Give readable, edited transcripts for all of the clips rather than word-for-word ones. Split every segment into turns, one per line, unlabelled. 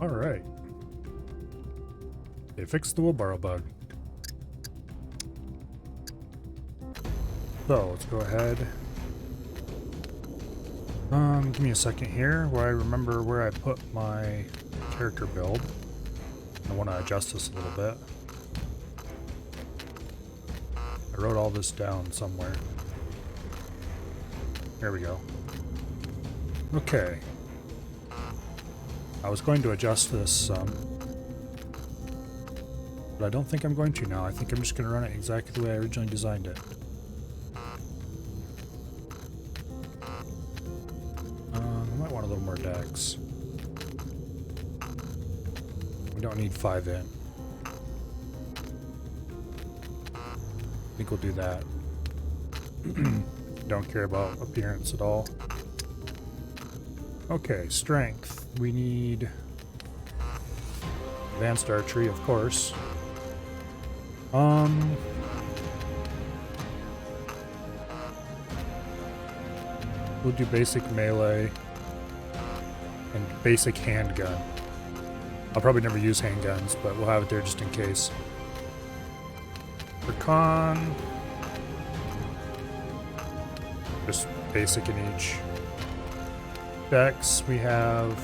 Alright. They fixed the wheelbarrow bug. So, let's go ahead. Give me a second here where I remember where I put my character build. I want to adjust this a little bit. I wrote all this down somewhere. There we go. Okay. I was going to adjust this some. But I don't think I'm going to now. I think I'm just going to run it exactly the way I originally designed it. I might want a little more decks. We don't need 5 in. I think we'll do that. Don't care about appearance at all. Okay, strength. We need advanced archery, of course. We'll do basic melee and basic handgun. I'll probably never use handguns, but we'll have it there just in case. For con, just basic in each. Dex, we have.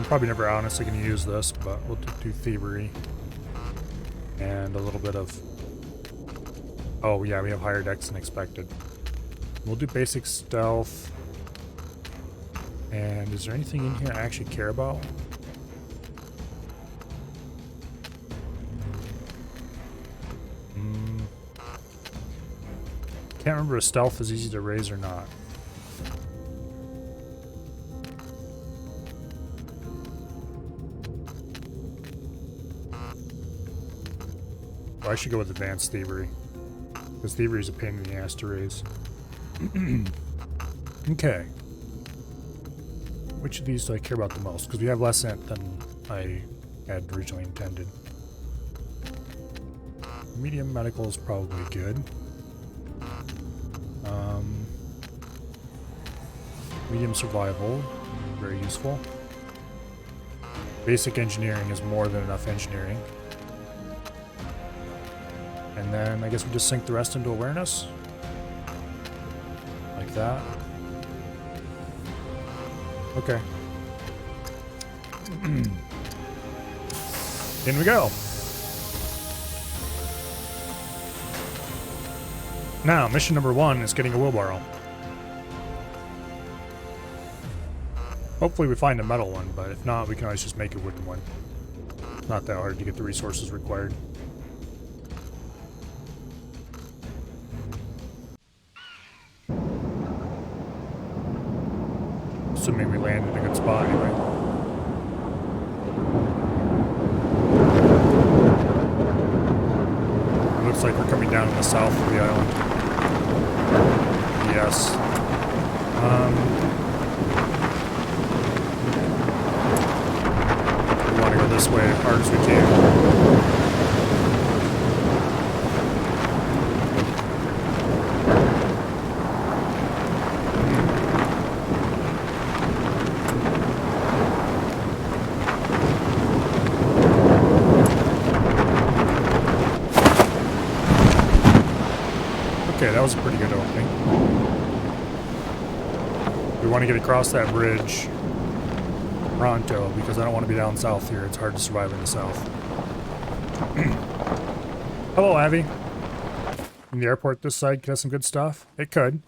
Probably never honestly going to use this, but we'll do thievery and a little bit of. Oh yeah, we have higher dex than expected. We'll do basic stealth. And is there anything in here I actually care about? Can't remember if stealth is easy to raise or not. Well, I should go with advanced thievery. Because thievery is a pain in the ass to raise. Okay. Which of these do I care about the most? Because we have less int than I had originally intended. Medium medical is probably good. Medium survival, very useful. Basic engineering is more than enough engineering. And then I guess we just sink the rest into awareness. Like that. Okay. In we go. Now, mission number 1 is getting a wheelbarrow. Hopefully we find a metal one, but if not, we can always just make a wooden one. Not that hard to get the resources required. Assuming we land in a good spot anyway. It looks like we're coming down in the south of the island. Yes. We want to go this way as hard as we can. Okay, that was a pretty good opening. We want to get across that bridge pronto, because I don't want to be down south here. It's hard to survive in the south. Hello, Abby. From the airport this side could have some good stuff. It could.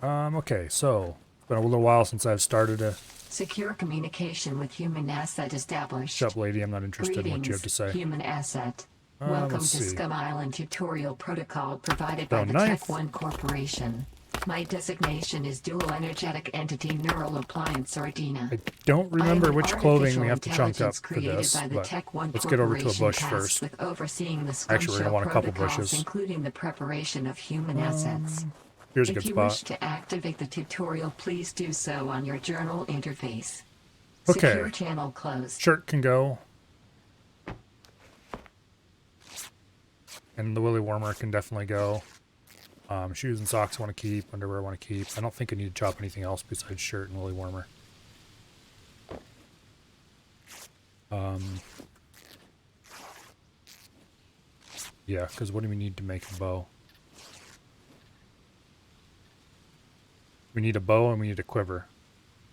Okay, so it's been a little while since I've started a
secure communication with human asset established.
Shut up, lady. I'm not interested in what you have to say.
Human asset. Welcome to Scum Island tutorial protocol provided by the
knife.
Tech One Corporation. My designation is Dual Energetic Entity Neural Appliance or DINA.
I don't remember which clothing we have to chunk up for
created
this,
by the
but
Tech One
let's get over to a bush
tasked
first.
with overseeing the Scum
Actually, we're going to want a couple
protocols,
bushes.
including the preparation of human assets.
Here's a good
If you
spot.
wish to activate the tutorial, please do so on your journal interface.
Okay.
Secure channel closed.
Shirt can go. And the willy warmer can definitely go. Shoes and socks I want to keep. Underwear I want to keep. I don't think I need to chop anything else besides shirt and willy warmer. Yeah, because what do we need to make a bow? We need a bow and we need a quiver.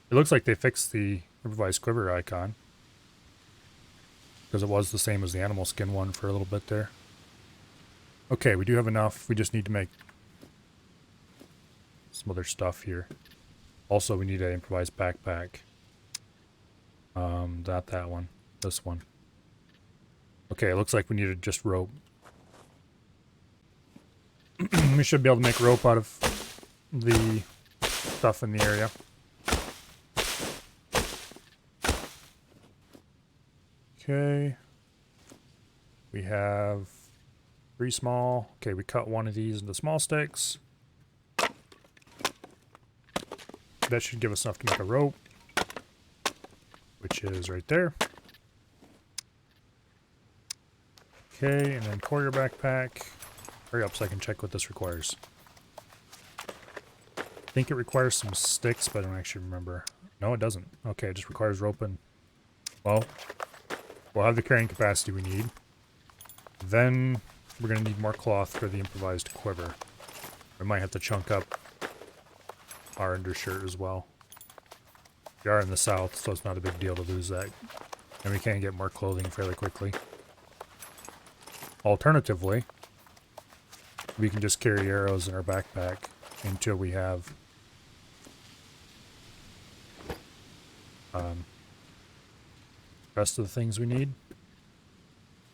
It looks like they fixed the improvised quiver icon, because it was the same as the animal skin one for a little bit there. Okay, we do have enough. We just need to make some other stuff here. Also, we need an improvised backpack. Not that one. This one. Okay, it looks like we needed just rope. We should be able to make rope out of the stuff in the area. Okay. We have 3 small. Okay, we cut one of these into small sticks. That should give us enough to make a rope, which is right there. Okay, and then courier backpack. Hurry up so I can check what this requires. I think it requires some sticks, but I don't actually remember. No, it doesn't. Okay, it just requires rope and... Well, we'll have the carrying capacity we need. Then we're going to need more cloth for the improvised quiver. We might have to chunk up our undershirt as well. We are in the south, so it's not a big deal to lose that. And we can get more clothing fairly quickly. Alternatively, we can just carry arrows in our backpack until we have rest of the things we need.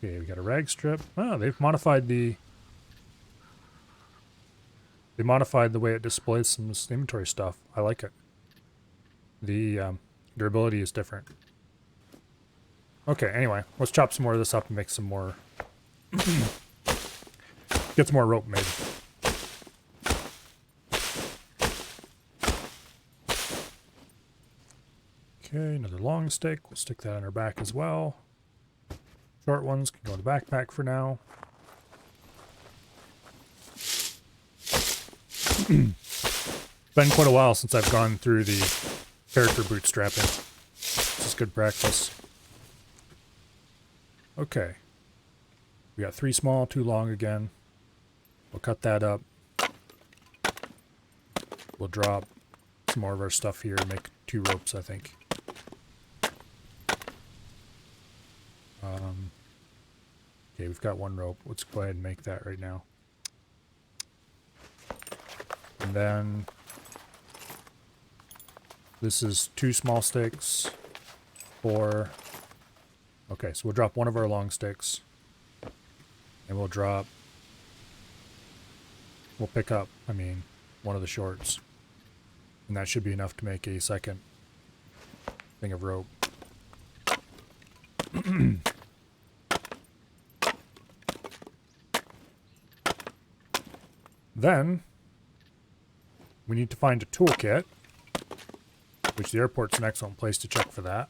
Okay, we got a rag strip. Oh, they've modified the way it displays some inventory stuff. I like it. The durability is different. Okay, anyway, let's chop some more of this up and make some more get some more rope made. Okay, another long stick. We'll stick that on our back as well. Short ones can go in the backpack for now. Been quite a while since I've gone through the character bootstrapping. This is good practice. Okay. We got 3 small, 2 long again. We'll cut that up. We'll drop some more of our stuff here and make 2 ropes, I think. Okay, we've got 1 rope. Let's go ahead and make that right now. And then this is 2 small sticks, 4. Okay, so we'll drop 1 of our long sticks, and we'll pick up, 1 of the shorts, and that should be enough to make a second thing of rope. Then we need to find a toolkit, which the airport's an excellent place to check for that.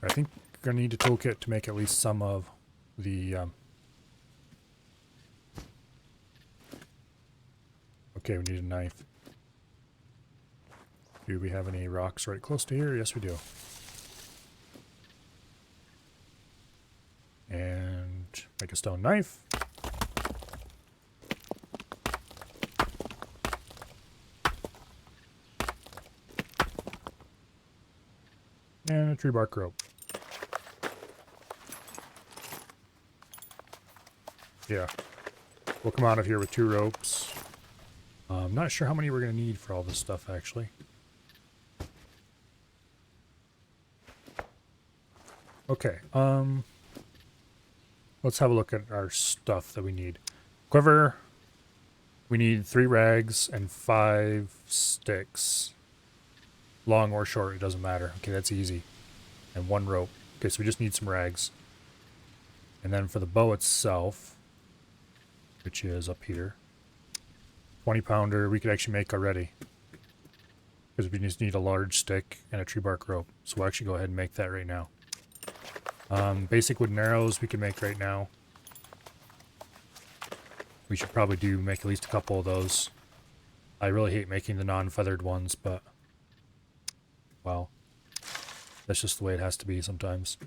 I think we're going to need a toolkit to make at least some of the... Okay, we need a knife. Do we have any rocks right close to here? Yes, we do. And make a stone knife. And a tree bark rope. Yeah. We'll come out of here with 2 ropes. I'm not sure how many we're going to need for all this stuff, actually. Okay. Let's have a look at our stuff that we need. Quiver. We need 3 rags and 5 sticks. Long or short, it doesn't matter. Okay, that's easy. And 1 rope. Okay, so we just need some rags. And then for the bow itself, which is up here, 20 pounder, we could actually make already. Because we just need a large stick and a tree bark rope. So we'll actually go ahead and make that right now. Basic wooden arrows we can make right now. We should probably make at least a couple of those. I really hate making the non-feathered ones, but... well, That's just the way it has to be sometimes.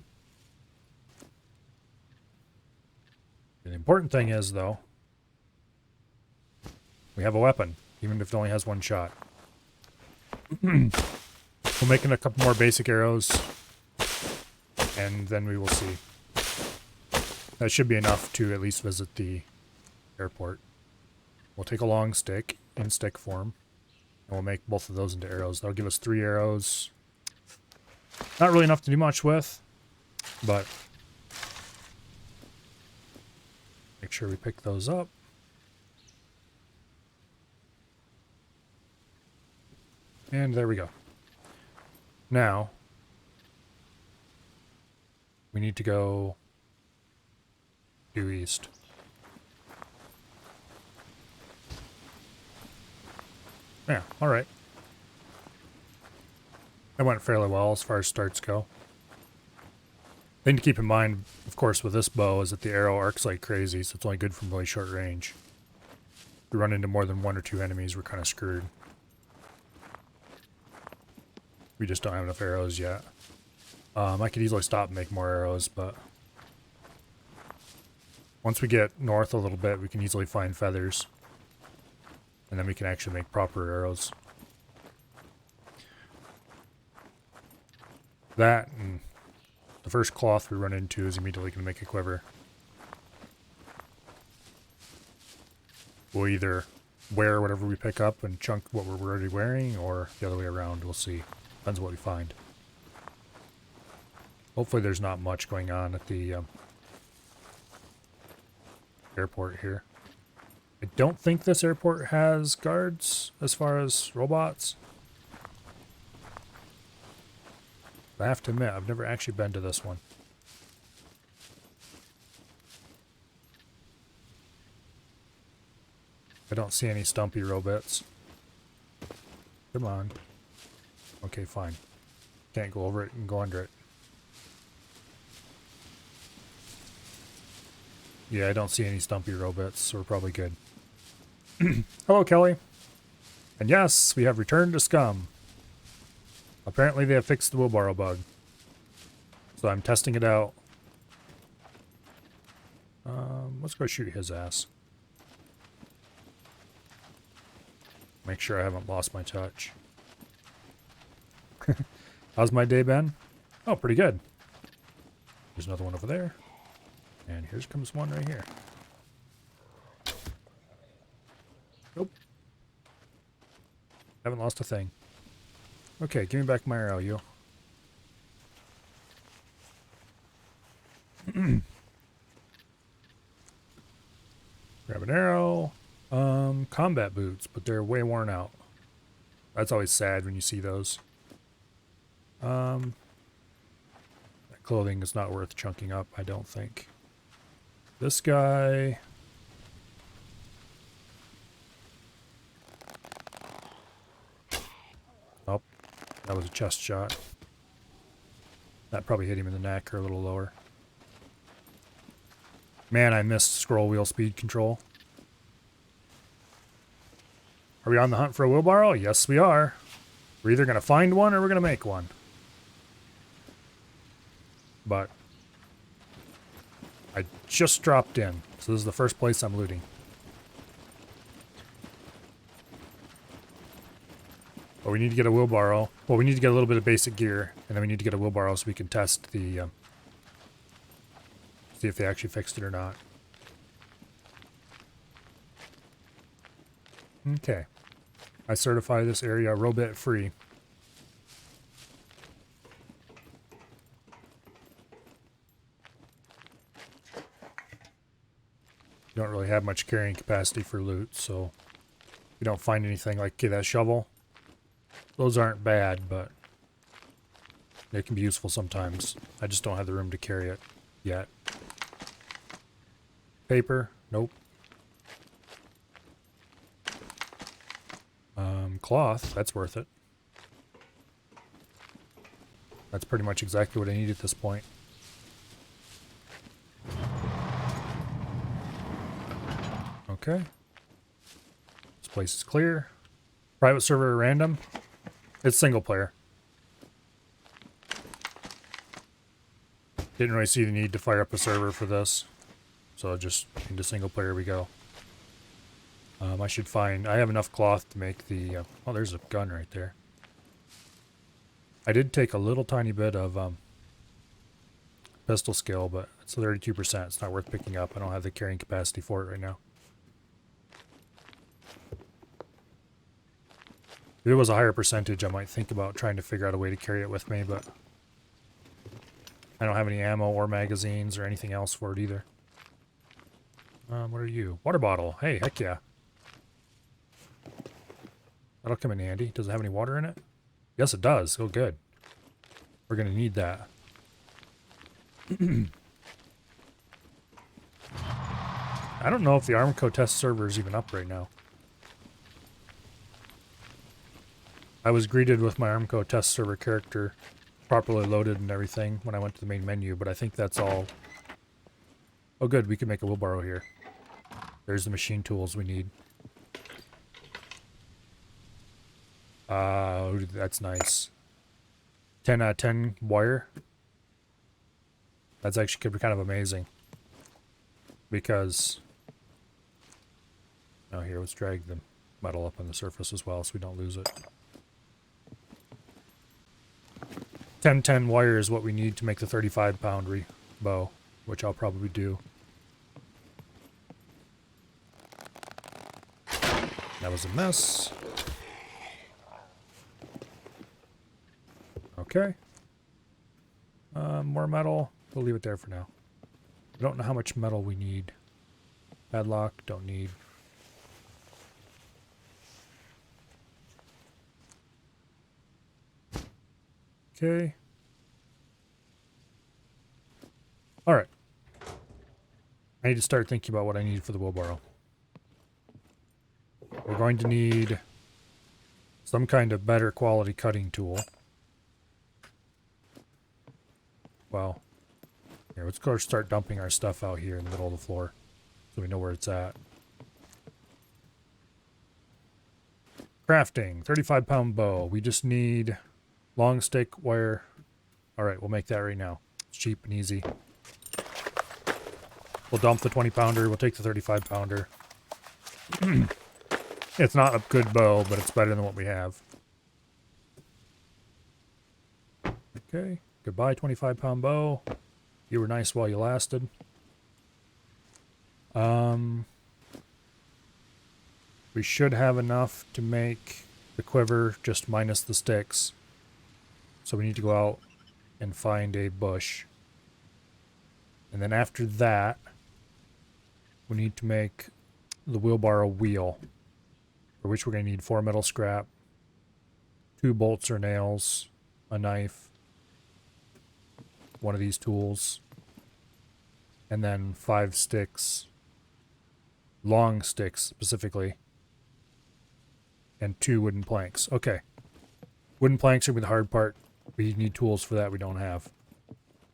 The important thing is, though, we have a weapon, even if it only has one shot. We'll make a couple more basic arrows, and then we will see. That should be enough to at least visit the airport. We'll take a long stick in stick form, and we'll make both of those into arrows. That'll give us 3 arrows. Not really enough to do much with, but make sure we pick those up. And there we go. Now, we need to go due east. Yeah, alright. That went fairly well as far as starts go. Thing to keep in mind, of course, with this bow is that the arrow arcs like crazy, so it's only good from really short range. If we run into more than 1 or 2 enemies, we're kind of screwed. We just don't have enough arrows yet. I could easily stop and make more arrows, but once we get north a little bit, we can easily find feathers. And then we can actually make proper arrows. That and the first cloth we run into is immediately going to make a quiver. We'll either wear whatever we pick up and chunk what we're already wearing, or the other way around. We'll see. Depends what we find. Hopefully there's not much going on at the airport here. I don't think this airport has guards as far as robots. I have to admit, I've never actually been to this one. I don't see any stumpy robots. Come on. Okay, fine. Can't go over it and go under it. Yeah, I don't see any stumpy robots, so we're probably good. Hello, Kelly. And yes, we have returned to Scum. Apparently they have fixed the wheelbarrow bug. So I'm testing it out. Let's go shoot his ass. Make sure I haven't lost my touch. How's my day been? Oh, pretty good. There's another one over there. And here comes one right here. Nope. Haven't lost a thing. Okay, give me back my arrow, you. Grab an arrow. Combat boots, but they're way worn out. That's always sad when you see those. That clothing is not worth chunking up, I don't think. This guy... Oh, that was a chest shot. That probably hit him in the neck or a little lower. Man, I missed scroll wheel speed control. Are we on the hunt for a wheelbarrow? Yes, we are. We're either going to find one or we're going to make one. But I just dropped in, so this is the first place I'm looting. But we need to get a wheelbarrow. Well, we need to get a little bit of basic gear, and then we need to get a wheelbarrow so we can test the... see if they actually fixed it or not. Okay. I certify this area robot free. You don't really have much carrying capacity for loot, so you don't find anything like, okay, that shovel. Those aren't bad, but they can be useful sometimes. I just don't have the room to carry it yet. Paper? Nope. Cloth? That's worth it. That's pretty much exactly what I need at this point. Okay. This place is clear. Private server random. It's single player. Didn't really see the need to fire up a server for this. So just into single player we go. I should find... I have enough cloth to make the... oh, there's a gun right there. I did take a little tiny bit of pistol skill, but it's 32%. It's not worth picking up. I don't have the carrying capacity for it right now. If it was a higher percentage, I might think about trying to figure out a way to carry it with me, but I don't have any ammo or magazines or anything else for it either. What are you? Water bottle. Hey, heck yeah. That'll come in handy. Does it have any water in it? Yes, it does. Oh, good. We're going to need that. I don't know if the ARMCO test server is even up right now. I was greeted with my ARMCO test server character properly loaded and everything when I went to the main menu, but I think that's all. Oh good, we can make a wheelbarrow here. There's the machine tools we need. That's nice. 10 out of 10 wire. That's actually could be kind of amazing. Because... oh, here, let's drag the metal up on the surface as well so we don't lose it. 10-10 wire is what we need to make the 35-pound bow, which I'll probably do. That was a mess. Okay. More metal. We'll leave it there for now. I don't know how much metal we need. Padlock, don't need. Okay. Alright. I need to start thinking about what I need for the wheelbarrow. We're going to need some kind of better quality cutting tool. Well, here, let's go start dumping our stuff out here in the middle of the floor so we know where it's at. Crafting, 35-pound bow. We just need long stick wire. Alright, we'll make that right now. It's cheap and easy. We'll dump the 20-pounder. We'll take the 35-pounder. It's not a good bow, but it's better than what we have. Okay. Goodbye, 25-pound bow. You were nice while you lasted. We should have enough to make the quiver, just minus the sticks. So we need to go out and find a bush. And then after that, we need to make the wheelbarrow wheel, for which we're going to need 4 metal scrap, 2 bolts or nails, a knife, one of these tools, and then 5 sticks, long sticks specifically, and 2 wooden planks. Okay. Wooden planks are the hard part. We need tools for that we don't have.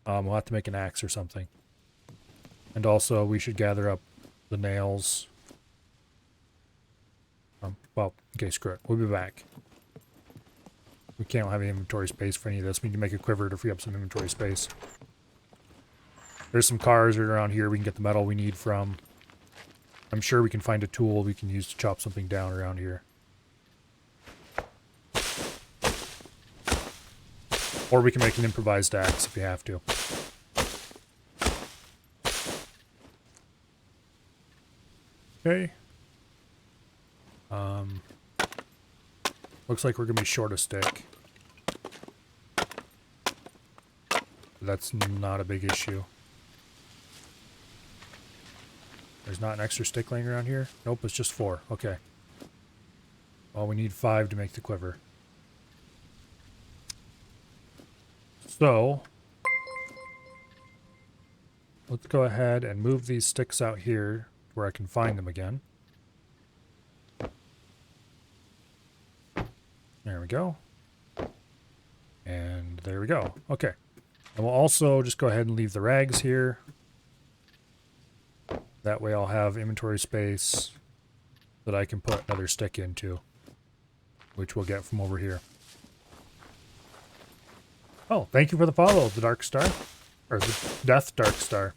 We'll have to make an axe or something. And also, we should gather up the nails. Well, okay, screw it. We'll be back. We can't have any inventory space for any of this. We need to make a quiver to free up some inventory space. There's some cars around here we can get the metal we need from. I'm sure we can find a tool we can use to chop something down around here. Or we can make an improvised axe if we have to. Okay. Looks like we're going to be short a stick. That's not a big issue. There's not an extra stick laying around here? Nope, it's just 4. Okay. Well, we need 5 to make the quiver. So, let's go ahead and move these sticks out here where I can find them again. There we go. And there we go. Okay. And we'll also just go ahead and leave the rags here. That way I'll have inventory space that I can put another stick into, which we'll get from over here. Oh, thank you for the follow, the Dark Star. Or the Death Dark Star.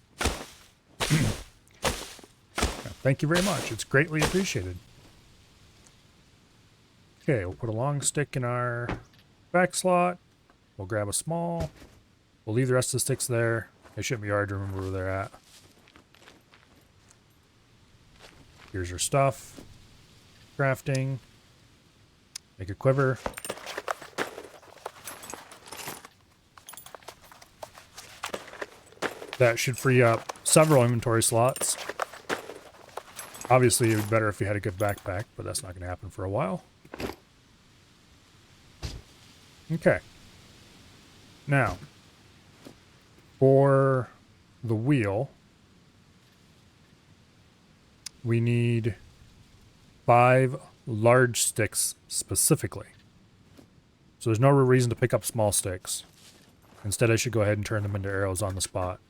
Thank you very much. It's greatly appreciated. Okay, we'll put a long stick in our back slot. We'll grab a small. We'll leave the rest of the sticks there. It shouldn't be hard to remember where they're at. Here's our stuff. Crafting. Make a quiver. That should free up several inventory slots. Obviously, it would be better if you had a good backpack, but that's not going to happen for a while. Okay. Now, for the wheel, we need 5 large sticks specifically. So there's no real reason to pick up small sticks. Instead, I should go ahead and turn them into arrows on the spot.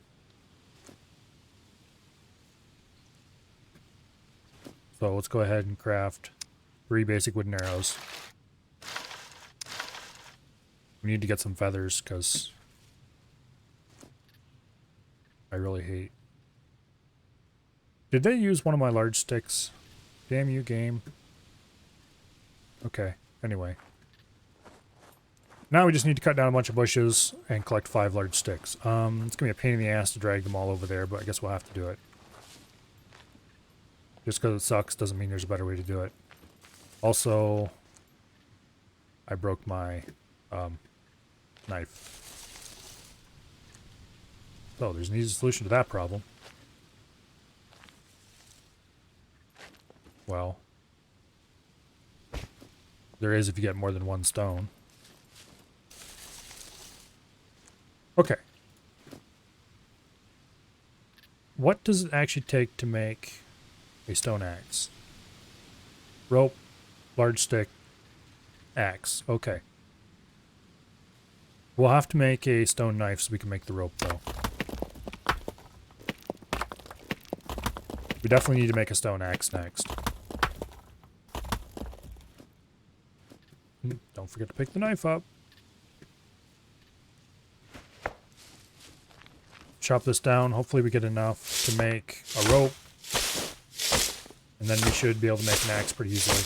So let's go ahead and craft 3 basic wooden arrows. We need to get some feathers because I really hate. Did they use one of my large sticks? Damn you, game. Okay, anyway. Now we just need to cut down a bunch of bushes and collect 5 large sticks. It's going to be a pain in the ass to drag them all over there, but I guess we'll have to do it. Just because it sucks doesn't mean there's a better way to do it. Also, I broke my knife. So there's an easy solution to that problem. Well, there is if you get more than 1 stone. Okay. What does it actually take to make a stone axe? Rope, large stick, axe. Okay. We'll have to make a stone knife so we can make the rope, though. We definitely need to make a stone axe next. Don't forget to pick the knife up. Chop this down. Hopefully we get enough to make a rope. And then we should be able to make an axe pretty easily.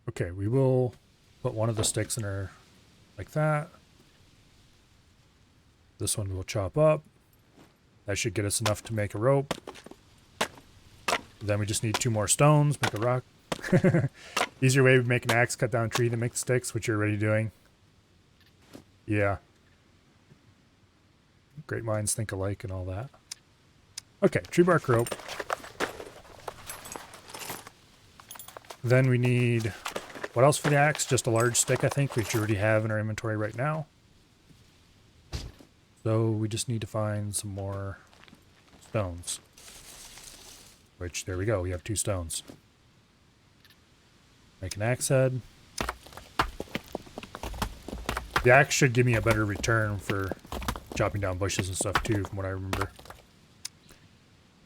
Okay, we will put one of the sticks in her like that. This one we'll chop up. That should get us enough to make a rope. Then we just need 2 more stones, make a rock. Easier way to make an axe, cut down a tree, than make the sticks, which you're already doing. Yeah. Great minds think alike and all that. Okay, tree bark rope. Then we need, what else for the axe? Just a large stick, I think, which you already have in our inventory right now. So we just need to find some more stones. Which, there we go, we have 2 stones. Make an axe head. The axe should give me a better return for chopping down bushes and stuff too, from what I remember.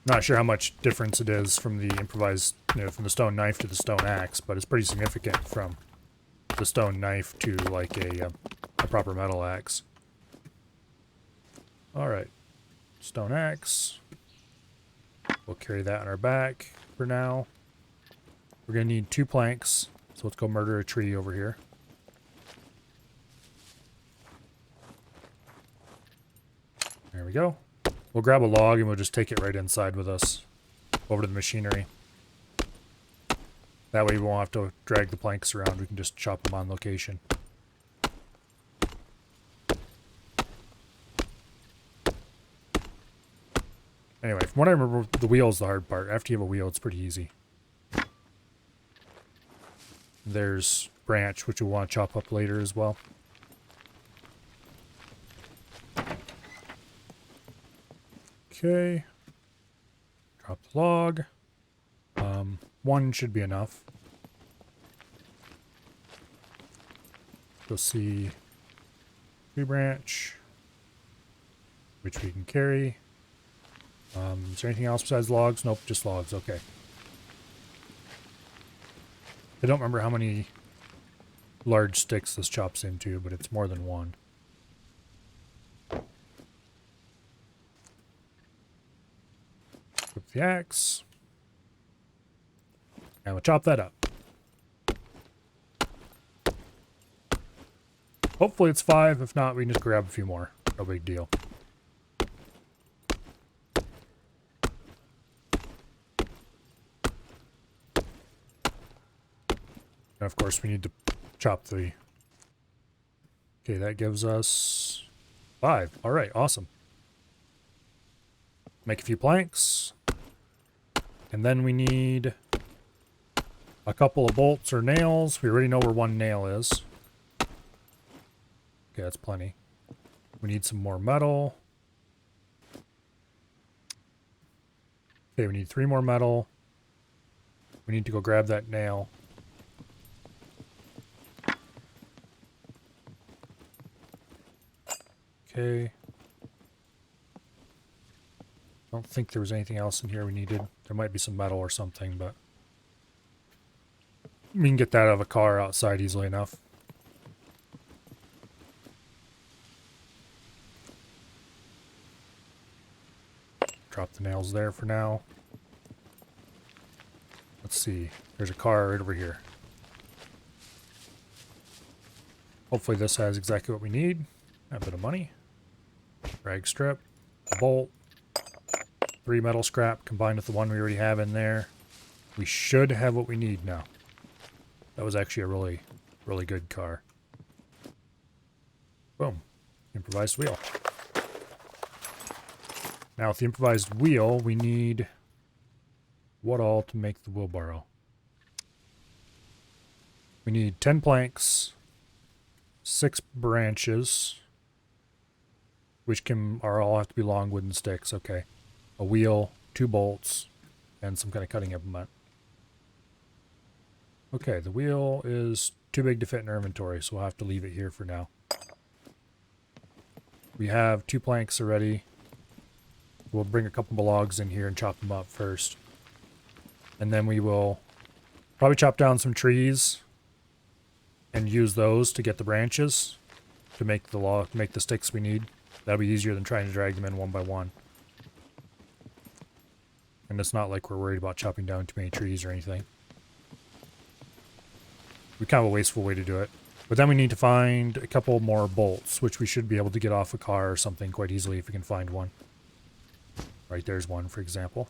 Not sure how much difference it is from the improvised, from the stone knife to the stone axe, but it's pretty significant from the stone knife to like a proper metal axe. Alright, stone axe. We'll carry that on our back for now. We're going to need 2 planks, so let's go murder a tree over here. There we go. We'll grab a log and we'll just take it right inside with us over to the machinery. That way we won't have to drag the planks around. We can just chop them on location. Anyway, from what I remember, the wheel is the hard part. After you have a wheel, it's pretty easy. There's branch, which we'll want to chop up later as well. Okay. Drop the log. 1 should be enough. You'll see tree branch, which we can carry. Is there anything else besides logs? Nope, just logs. Okay. I don't remember how many large sticks this chops into, but it's more than one. With the axe. And we'll chop that up. Hopefully it's 5. If not, we can just grab a few more. No big deal. And of course, we need to chop the... Okay, that gives us 5. All right, awesome. Make a few planks. And then we need a couple of bolts or nails. We already know where one nail is. Okay, that's plenty. We need some more metal. Okay, we need 3 more metal. We need to go grab that nail. Okay. Don't think there was anything else in here we needed. There might be some metal or something, but we can get that out of a car outside easily enough. Drop the nails there for now. Let's see. There's a car right over here. Hopefully this has exactly what we need. A bit of money. Drag strip. A bolt. 3 metal scrap combined with the one we already have in there. We should have what we need now. That was actually a really, really good car. Boom. Improvised wheel. Now with the improvised wheel, we need what all to make the wheelbarrow? We need 10 planks, 6 branches, which all have to be long wooden sticks, okay. A wheel, 2 bolts, and some kind of cutting implement. Okay, the wheel is too big to fit in our inventory, so we'll have to leave it here for now. We have 2 planks already. We'll bring a couple of logs in here and chop them up first. And then we will probably chop down some trees and use those to get the branches to make the sticks we need. That'll be easier than trying to drag them in one by one. And it's not like we're worried about chopping down too many trees or anything. We kind of a wasteful way to do it. But then we need to find a couple more bolts, which we should be able to get off a car or something quite easily if we can find one. Right there's one, for example.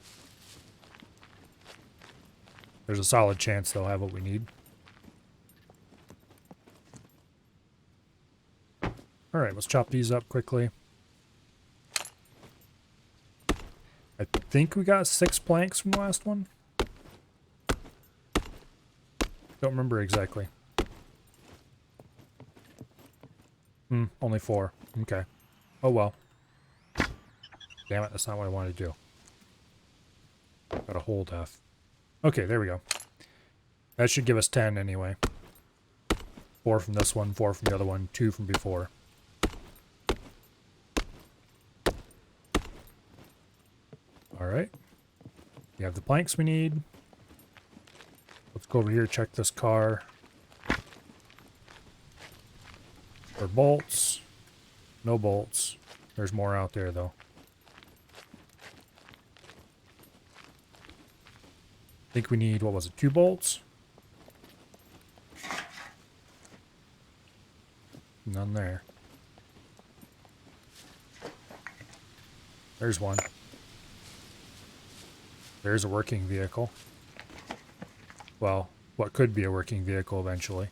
There's a solid chance they'll have what we need. Alright, let's chop these up quickly. I think we got 6 planks from the last one. Don't remember exactly. Only 4. Okay. Oh well. Damn it, that's not what I wanted to do. Got a hole death. Okay, there we go. That should give us 10 anyway. 4 from this one, 4 from the other one, 2 from before. Alright. We have the planks we need. Let's go over here, check this car. For bolts. No bolts. There's more out there though. I think we need, what was it, 2 bolts? None there. There's one. There's a working vehicle. Well, what could be a working vehicle eventually.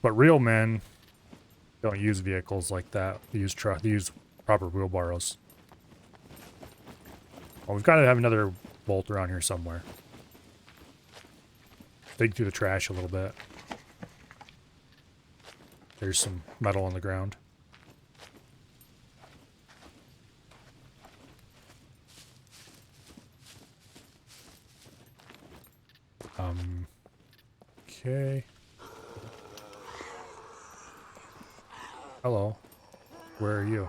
But real men don't use vehicles like that. They use proper wheelbarrows. Well, we've got to have another bolt around here somewhere. Dig through the trash a little bit. There's some metal on the ground. Okay. Hello. Where are you?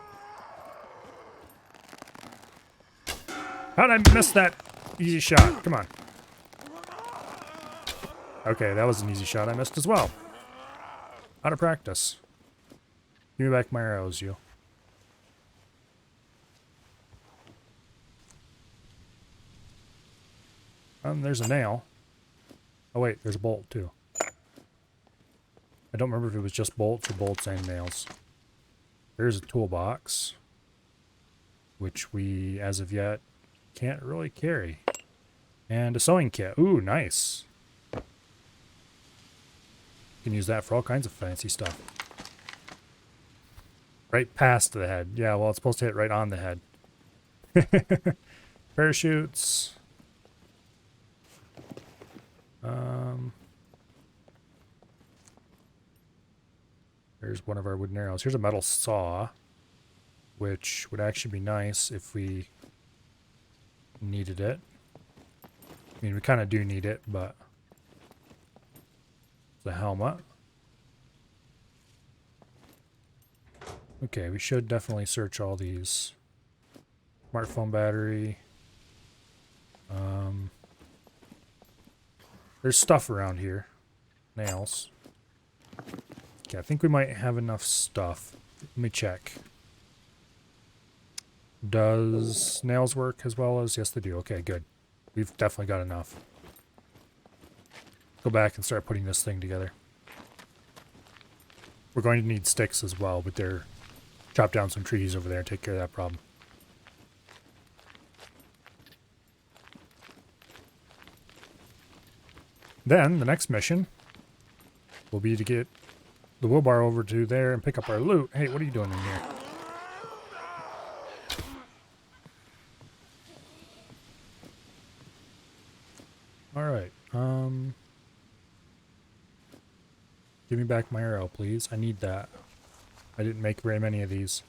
How'd I miss that easy shot? Come on. Okay, that was an easy shot I missed as well. Out of practice. Give me back my arrows, you. There's a nail. Oh wait, there's a bolt too. I don't remember if it was just bolts or bolts and nails. There's a toolbox, which we, as of yet, can't really carry. And a sewing kit. Ooh, nice. You can use that for all kinds of fancy stuff. Right past the head. Yeah, well, it's supposed to hit right on the head. Parachutes. There's one of our wooden arrows. Here's a metal saw, which would actually be nice if we needed it. I mean, we kind of do need it, but the helmet. Okay, we should definitely search all these. Smartphone battery. There's stuff around here. Nails. Okay, I think we might have enough stuff. Let me check. Does nails work as well as? Yes, they do. Okay, good. We've definitely got enough. Go back and start putting this thing together. We're going to need sticks as well, but they're chop down some trees over there and take care of that problem. Then the next mission will be to get the wheelbarrow over to there and pick up our loot. Hey, what are you doing in here? Alright, give me back my arrow, please. I need that. I didn't make very many of these.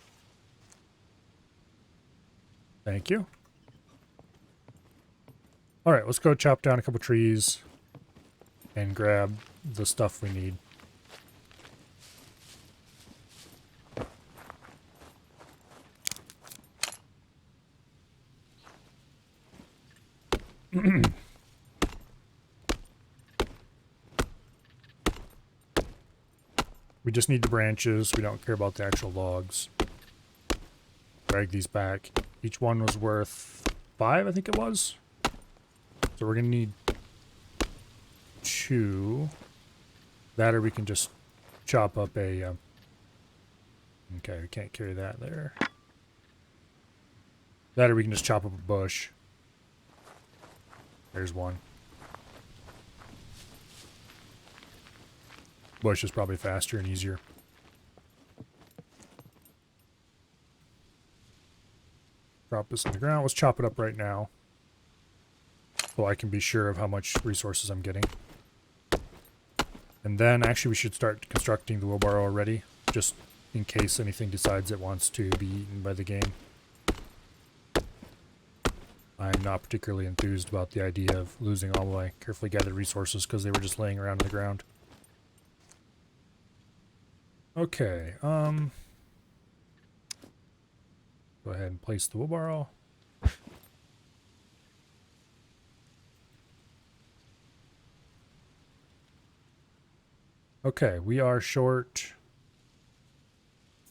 Thank you. Alright, let's go chop down a couple trees and grab the stuff we need. We just need the branches. We don't care about the actual logs. Drag these back. Each one was worth 5, I think it was. So we're going to need 2. That, or we can just chop up a... okay, we can't carry that there. That, or we can just chop up a bush. There's one. Bush is probably faster and easier. Drop this in the ground. Let's chop it up right now, so I can be sure of how much resources I'm getting. And then actually we should start constructing the wheelbarrow already, just in case anything decides it wants to be eaten by the game. I'm not particularly enthused about the idea of losing all my carefully gathered resources because they were just laying around on the ground. Okay, go ahead and place the wheelbarrow. Okay, we are short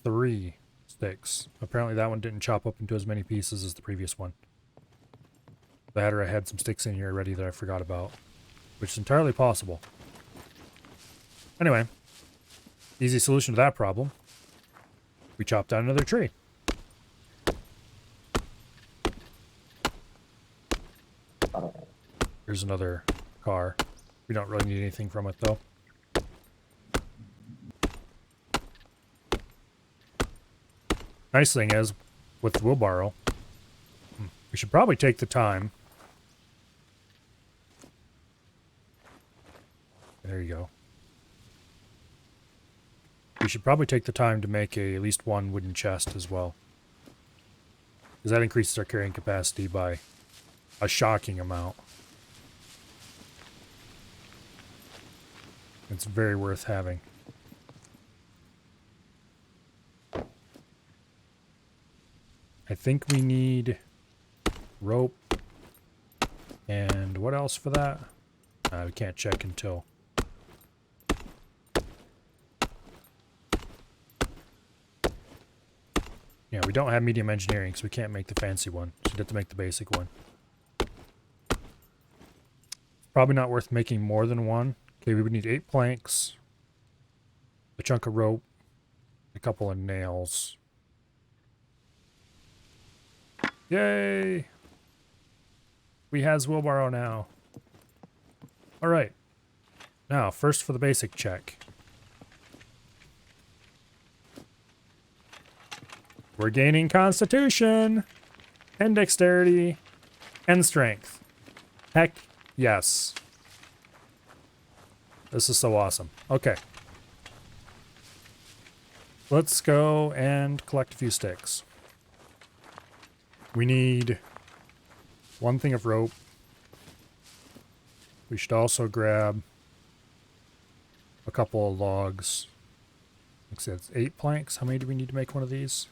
3 sticks. Apparently that one didn't chop up into as many pieces as the previous one. That, or I had some sticks in here already that I forgot about, which is entirely possible. Anyway, easy solution to that problem. We chop down another tree. Here's another car. We don't really need anything from it though. Nice thing is, with the wheelbarrow, we should probably take the time. There you go. We should probably take the time to make at least one wooden chest as well, because that increases our carrying capacity by a shocking amount. It's very worth having. I think we need rope. And what else for that? We can't check until Yeah, we don't have medium engineering, so we can't make the fancy one. So we have to make the basic one. Probably not worth making more than one. Okay, we would need 8 planks, a chunk of rope, a couple of nails. Yay! We has wheelbarrow now. Alright. Now, first for the basic check. We're gaining constitution, and dexterity, and strength. Heck, yes. This is so awesome. Okay. Let's go and collect a few sticks. We need 1 thing of rope. We should also grab a couple of logs. Like I said, it's 8 planks. How many do we need to make one of these?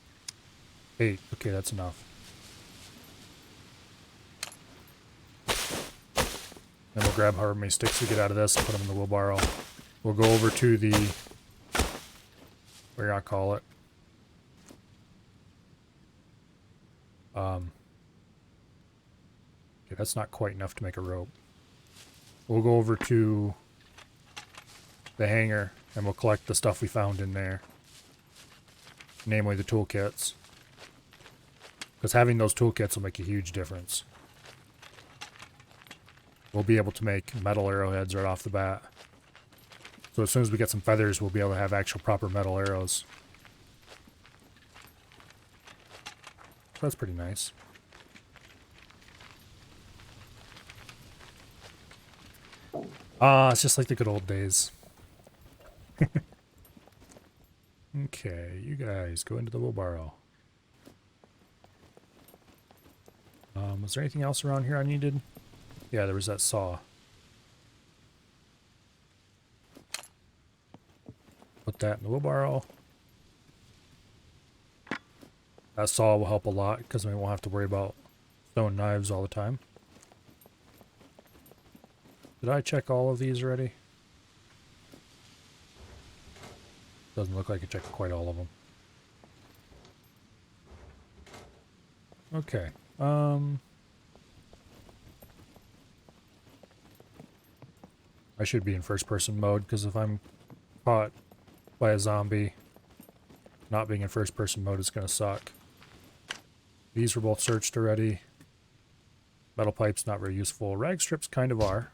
8. Okay, that's enough. Then we'll grab however many sticks we get out of this and put them in the wheelbarrow. We'll go over to the... what do I call it? Okay, that's not quite enough to make a rope. We'll go over to the hangar and we'll collect the stuff we found in there. Namely the toolkits. Because having those toolkits will make a huge difference. We'll be able to make metal arrowheads right off the bat. So as soon as we get some feathers, we'll be able to have actual proper metal arrows. So that's pretty nice. Ah, it's just like the good old days. Okay, you guys go into the wheelbarrow. Was there anything else around here I needed? Yeah, there was that saw. Put that in the wheelbarrow. That saw will help a lot because we won't have to worry about stone knives all the time. Did I check all of these already? Doesn't look like I checked quite all of them. Okay. I should be in first person mode because if I'm caught by a zombie, not being in first person mode is going to suck. These were both searched already. Metal pipes not very useful. Rag strips kind of are.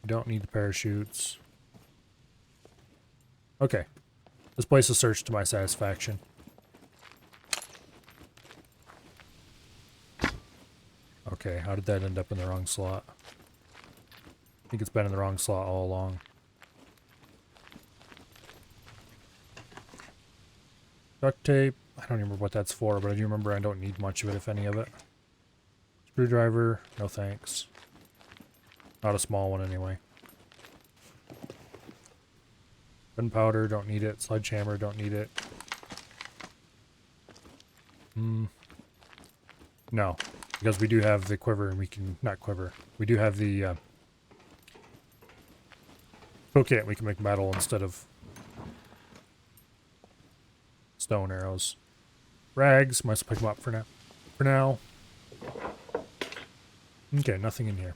You don't need the parachutes. Okay. This place is searched to my satisfaction. Okay, how did that end up in the wrong slot? I think it's been in the wrong slot all along. Duct tape. I don't remember what that's for, but I do remember I don't need much of it, if any of it. Screwdriver. No thanks. Not a small one, anyway. Gunpowder. Don't need it. Sledgehammer. Don't need it. No. Because we do have the quiver and we can... not quiver. We do have the... toolkit and we can make metal instead of... stone arrows. Rags. Must pick them up for now. Okay, nothing in here.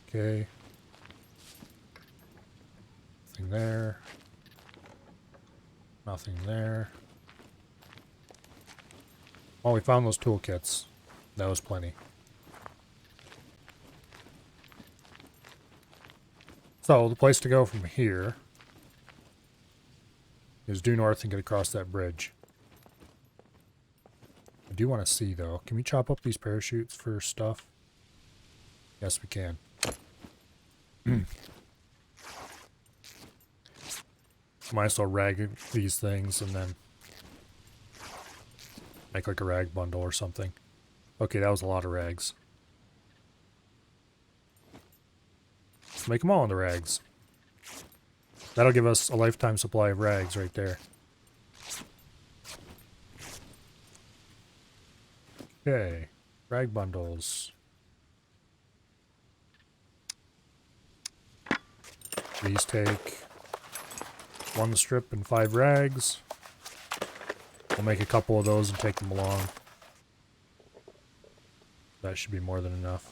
Okay. Nothing there. Nothing there. Well, we found those toolkits. That was plenty. So, the place to go from here is due north and get across that bridge. I do want to see, though. Can we chop up these parachutes for stuff? Yes, we can. Might as well rag these things and then make like a rag bundle or something. Okay, that was a lot of rags. Let's make them all into rags. That'll give us a lifetime supply of rags right there. Okay, rag bundles. These take 1 strip and 5 rags. We'll make a couple of those and take them along. That should be more than enough.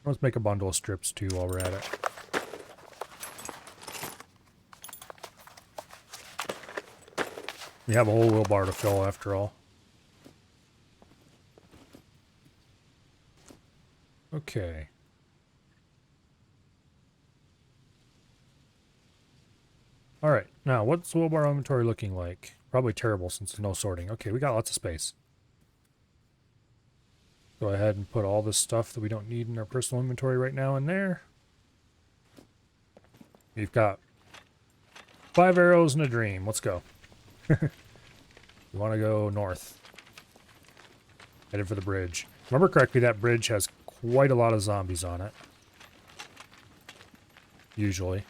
Let's make a bundle of strips too while we're at it. We have a whole wheelbarrow to fill after all. Okay. Alright, now what's the wheelbarrow inventory looking like? Probably terrible since there's no sorting. Okay, we got lots of space. Go ahead and put all this stuff that we don't need in our personal inventory right now in there. We've got 5 arrows and a dream. Let's go. We want to go north. Headed for the bridge. Remember correctly, that bridge has quite a lot of zombies on it. Usually.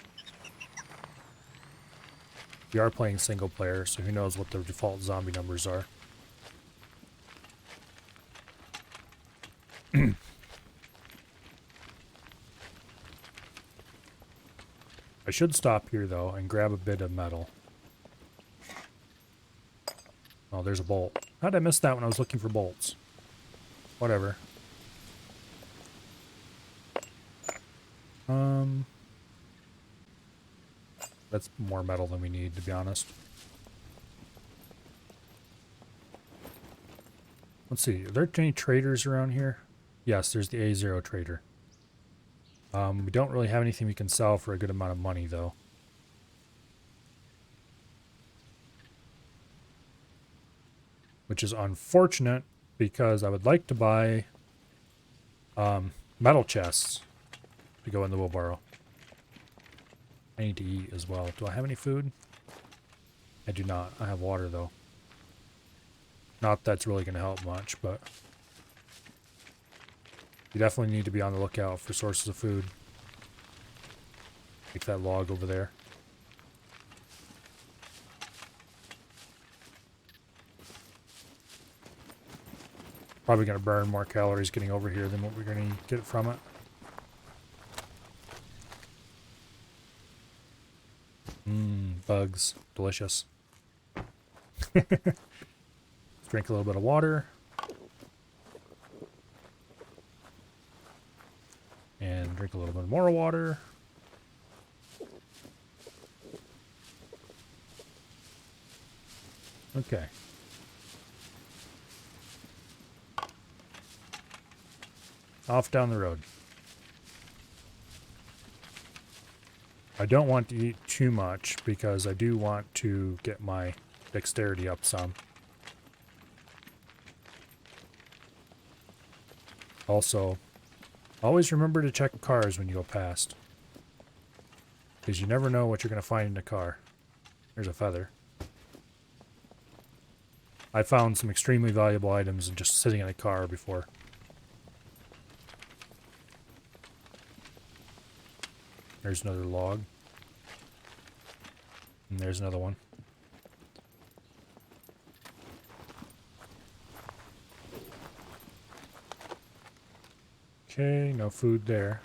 We are playing single player, so who knows what the default zombie numbers are. I should stop here, though, and grab a bit of metal. Oh, there's a bolt. How did I miss that when I was looking for bolts? Whatever. That's more metal than we need, to be honest. Let's see. Are there any traders around here? Yes, there's the A0 trader. We don't really have anything we can sell for a good amount of money, though. Which is unfortunate, because I would like to buy metal chests to go in the wheelbarrow. I need to eat as well. Do I have any food? I do not. I have water, though. Not that's really going to help much, but you definitely need to be on the lookout for sources of food. Take that log over there. Probably going to burn more calories getting over here than what we're going to get from it. Bugs. Delicious. Let's drink a little bit of water. And drink a little bit more water. Okay. Off down the road. I don't want to eat too much because I do want to get my dexterity up some. Also, always remember to check cars when you go past, because you never know what you're going to find in a car. There's a feather. I found some extremely valuable items in just sitting in a car before. There's another log. And there's another one. Okay, no food there.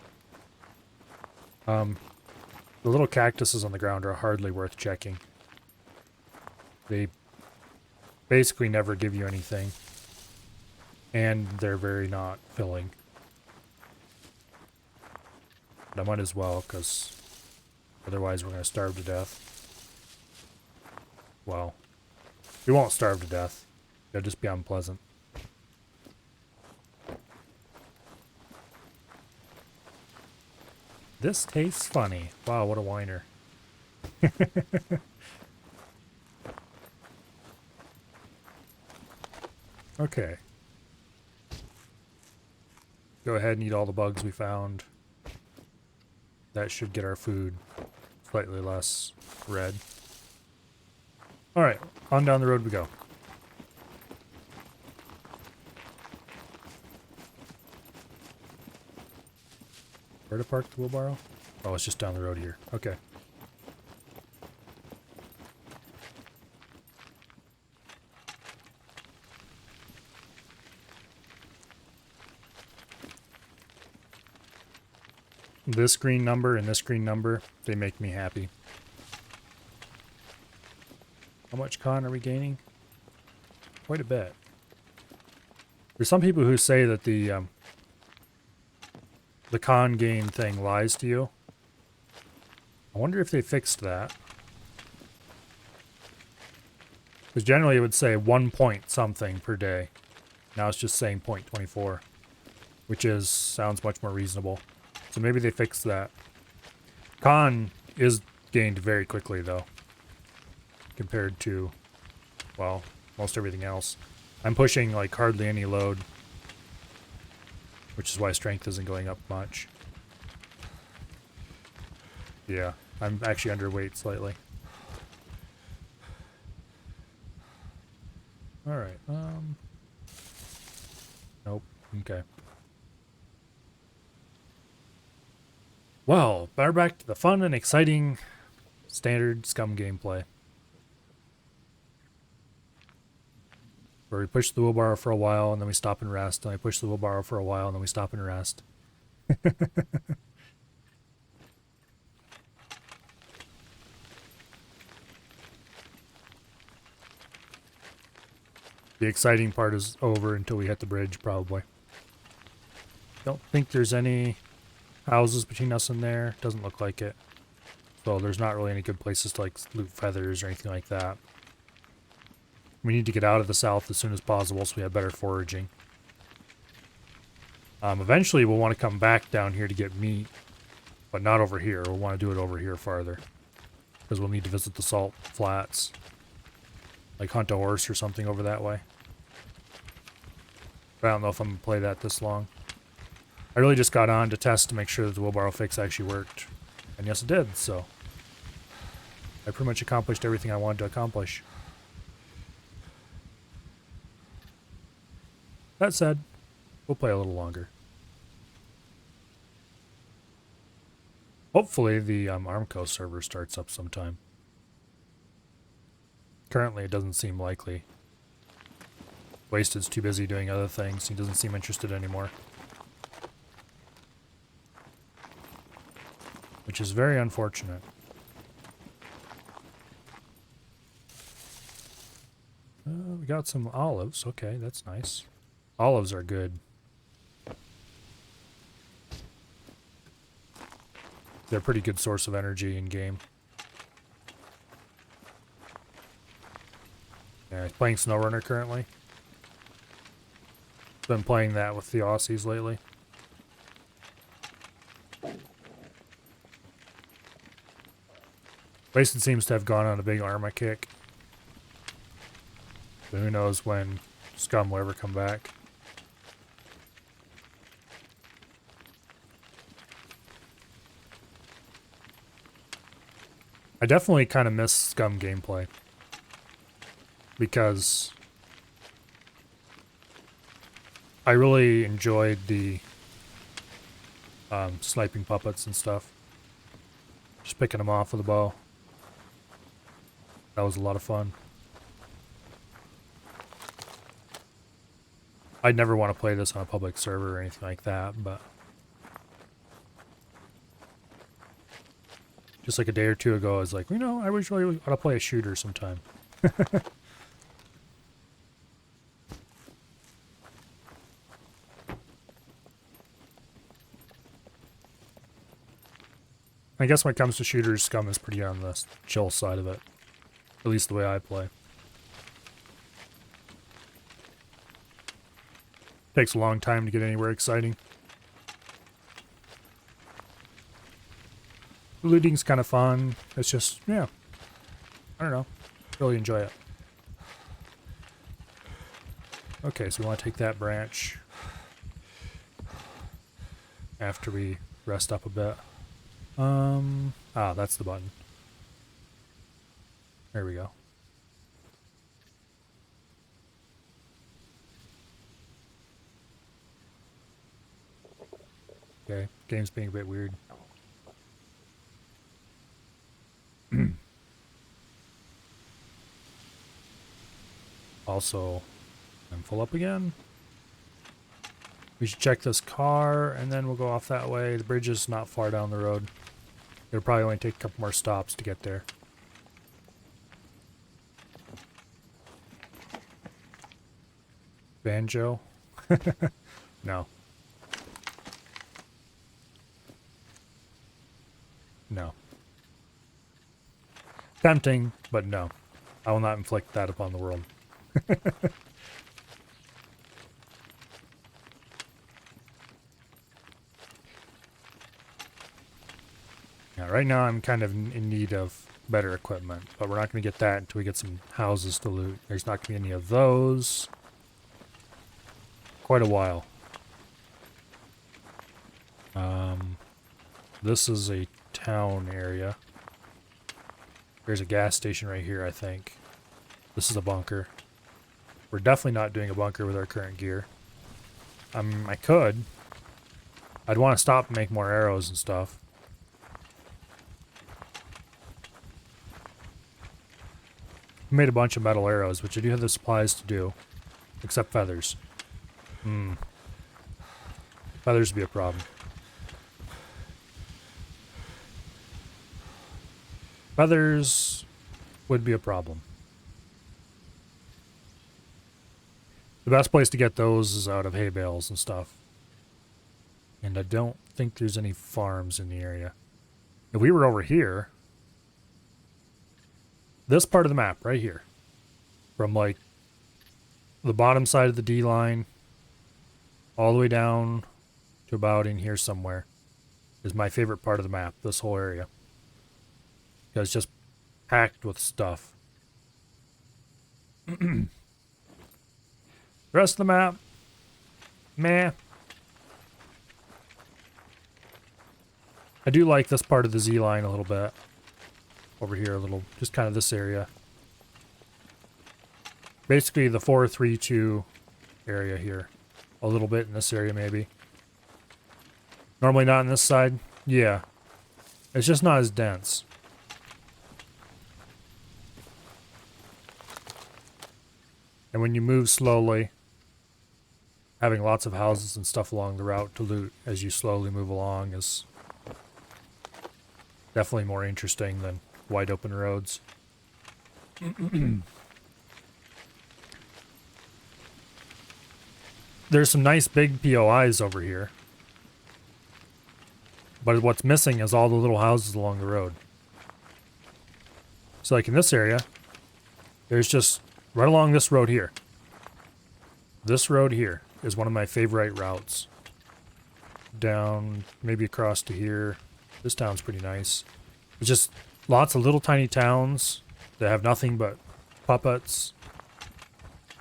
The little cactuses on the ground are hardly worth checking. They basically never give you anything. And they're very not filling. But I might as well, because otherwise we're going to starve to death. Well, we won't starve to death. It'll just be unpleasant. This tastes funny. Wow, what a whiner. Okay. Go ahead and eat all the bugs we found. That should get our food slightly less red. Alright, on down the road we go. Where to park the wheelbarrow? Oh, it's just down the road here. Okay. this green number and this green number, they make me happy. How much con are we gaining? Quite a bit. There's some people who say that the con gain thing lies to you. I wonder if they fixed that. Because generally it would say 1 point something per day. Now it's just saying 0.24, which sounds much more reasonable. So maybe they fixed that. Con is gained very quickly though, compared to, well, most everything else. I'm pushing like hardly any load, which is why strength isn't going up much. Yeah, I'm actually underweight slightly. Alright, nope, okay. Well, we're back to the fun and exciting standard Scum gameplay. Where we push the wheelbarrow for a while, and then we stop and rest, and I push the wheelbarrow for a while, and then we stop and rest. The exciting part is over until we hit the bridge, probably. Don't think there's any houses between us and there. Doesn't look like it. So there's not really any good places to like loot feathers or anything like that. We need to get out of the south as soon as possible so we have better foraging. Eventually we'll want to come back down here to get meat, but not over here. We'll want to do it over here farther, because we'll need to visit the salt flats. Like hunt a horse or something over that way. But I don't know if I'm going to play that this long. I really just got on to test to make sure that the wheelbarrow fix actually worked. And yes, it did, so I pretty much accomplished everything I wanted to accomplish. That said, we'll play a little longer. Hopefully the ARMCO server starts up sometime. Currently it doesn't seem likely. Wasted's too busy doing other things. He doesn't seem interested anymore. Which is very unfortunate. We got some olives. Okay, that's nice. Olives are good. They're a pretty good source of energy in game. Yeah, he's playing SnowRunner currently. Been playing that with the Aussies lately. Mason seems to have gone on a big Arma kick. But who knows when Scum will ever come back. I definitely kind of miss Scum gameplay. Because I really enjoyed the sniping puppets and stuff. Just picking them off with a bow. That was a lot of fun. I'd never want to play this on a public server or anything like that, but just like a day or two ago, I was like, you know, I wish I really want to play a shooter sometime. I guess when it comes to shooters, Scum is pretty on the chill side of it. At least the way I play. Takes a long time to get anywhere exciting. The looting's kind of fun. It's just, yeah. I don't know. Really enjoy it. Okay, so we want to take that branch after we rest up a bit. That's the button. There we go. Okay, game's being a bit weird. Also, I'm full up again. We should check this car, and then we'll go off that way. The bridge is not far down the road. It'll probably only take a couple more stops to get there. Banjo? No. No. Tempting, but no. I will not inflict that upon the world. Yeah, right now I'm kind of in need of better equipment, but we're not going to get that until we get some houses to loot. There's not going to be any of those. Quite a while. This is a town area. There's a gas station right here, I think. This is a bunker. We're definitely not doing a bunker with our current gear. I could. I'd want to stop and make more arrows and stuff. I made a bunch of metal arrows, which I do have the supplies to do. Except feathers. Feathers would be a problem. Feathers would be a problem. The best place to get those is out of hay bales and stuff. And I don't think there's any farms in the area. If we were over here, this part of the map right here, from like the bottom side of the D line all the way down to about in here somewhere, is my favorite part of the map, this whole area. Because it's just packed with stuff. The rest of the map, meh. I do like this part of the Z line a little bit. Over here a little, just kind of this area. Basically the 4-3-2 area here. A little bit in this area maybe. Normally not on this side. Yeah. It's just not as dense. And when you move slowly, having lots of houses and stuff along the route to loot as you slowly move along is definitely more interesting than wide open roads. There's some nice big POIs over here. But what's missing is all the little houses along the road. So like in this area, there's just right along this road here. This road here is one of my favorite routes. Down, maybe across to here. This town's pretty nice. It's just lots of little tiny towns that have nothing but puppets,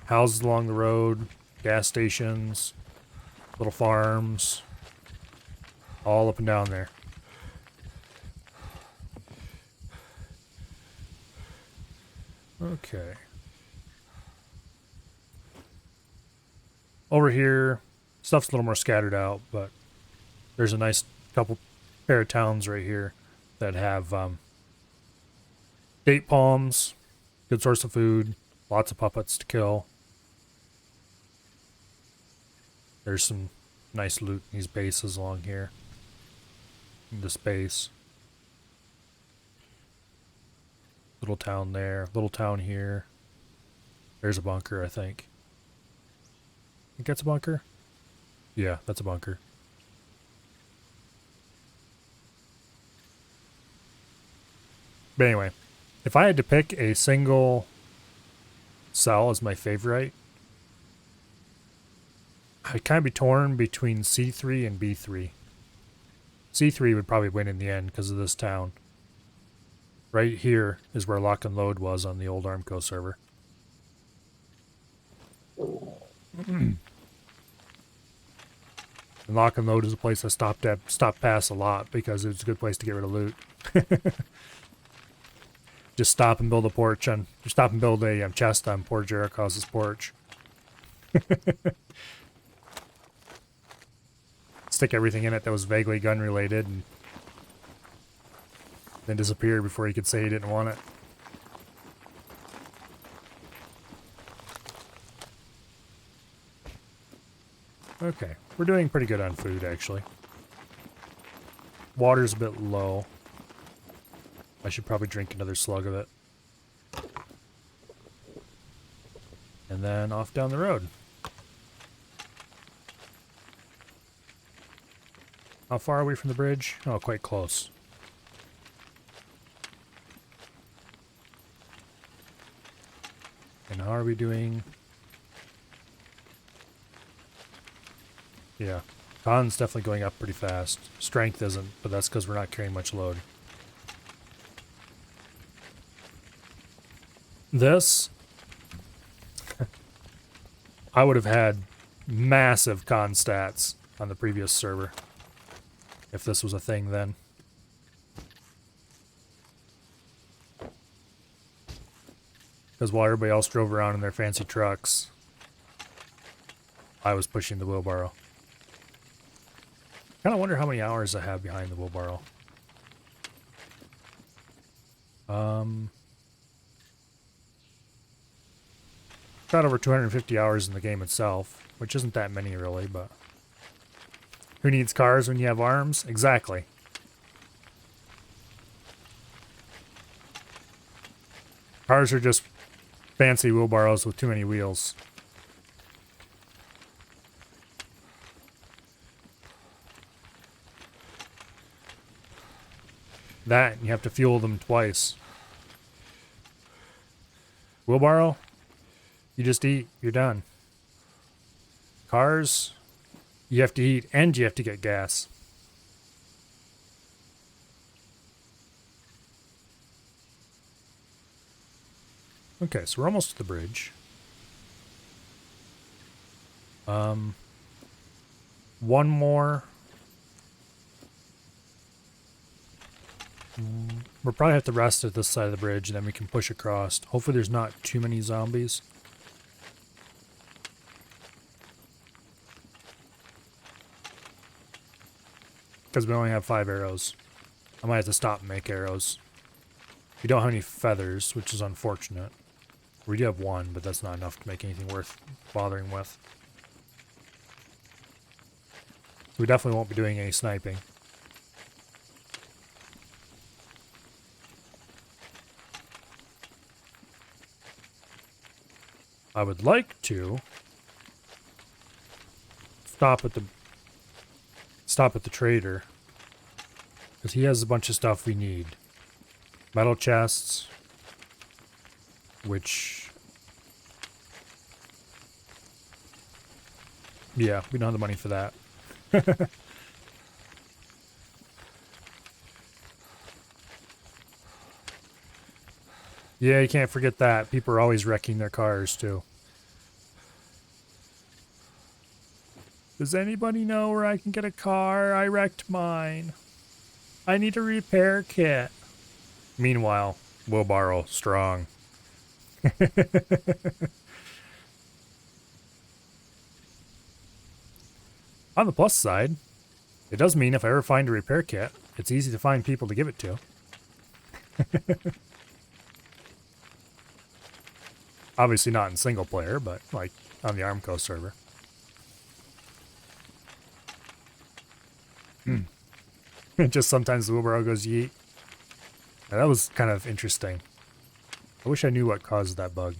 houses along the road, gas stations, little farms, all up and down there. Okay. Over here, stuff's a little more scattered out, but there's a nice couple pair of towns right here that have date palms, good source of food, lots of puppets to kill. There's some nice loot in these bases along here. In this base. Little town there, little town here. There's a bunker, I think. I think that's a bunker? Yeah, that's a bunker. But anyway, if I had to pick a single cell as my favorite, I'd kind of be torn between C3 and B3. C3 would probably win in the end because of this town. Right here is where Lock and Load was on the old ARMCO server. And Lock and Load is a place I stopped past a lot because it's a good place to get rid of loot. Just stop and build a porch on, stop and build a chest on poor Jericho's porch. Stick everything in it that was vaguely gun related and then disappear before he could say he didn't want it. Okay, we're doing pretty good on food, actually. Water's a bit low. I should probably drink another slug of it. And then off down the road. How far are we from the bridge? Oh, quite close. And how are we doing? Yeah. Con's definitely going up pretty fast. Strength isn't, but that's because we're not carrying much load. This, I would have had massive con stats on the previous server if this was a thing then. Because while everybody else drove around in their fancy trucks, I was pushing the wheelbarrow. Kind of wonder how many hours I have behind the wheelbarrow. Got over 250 hours in the game itself, which isn't that many really, but who needs cars when you have arms? Exactly. Cars are just fancy wheelbarrows with too many wheels. That, you have to fuel them twice. Wheelbarrow, you just eat, you're done. Cars, you have to eat and you have to get gas. Okay, so we're almost to the bridge. One more. We'll probably have to rest at this side of the bridge, and then we can push across. Hopefully there's not too many zombies. Because we only have 5 arrows. I might have to stop and make arrows. We don't have any feathers, which is unfortunate. We do have 1, but that's not enough to make anything worth bothering with. We definitely won't be doing any sniping. I would like to stop at the trader, because he has a bunch of stuff we need. Metal chests, which, yeah, we don't have the money for that. Yeah, you can't forget that. People are always wrecking their cars, too. Does anybody know where I can get a car? I wrecked mine. I need a repair kit. Meanwhile, wheelbarrow strong. On the plus side, it does mean if I ever find a repair kit, it's easy to find people to give it to. Obviously not in single player, but like on the ARMCO server. Just sometimes the wheelbarrow goes yeet. Now, that was kind of interesting. I wish I knew what caused that bug.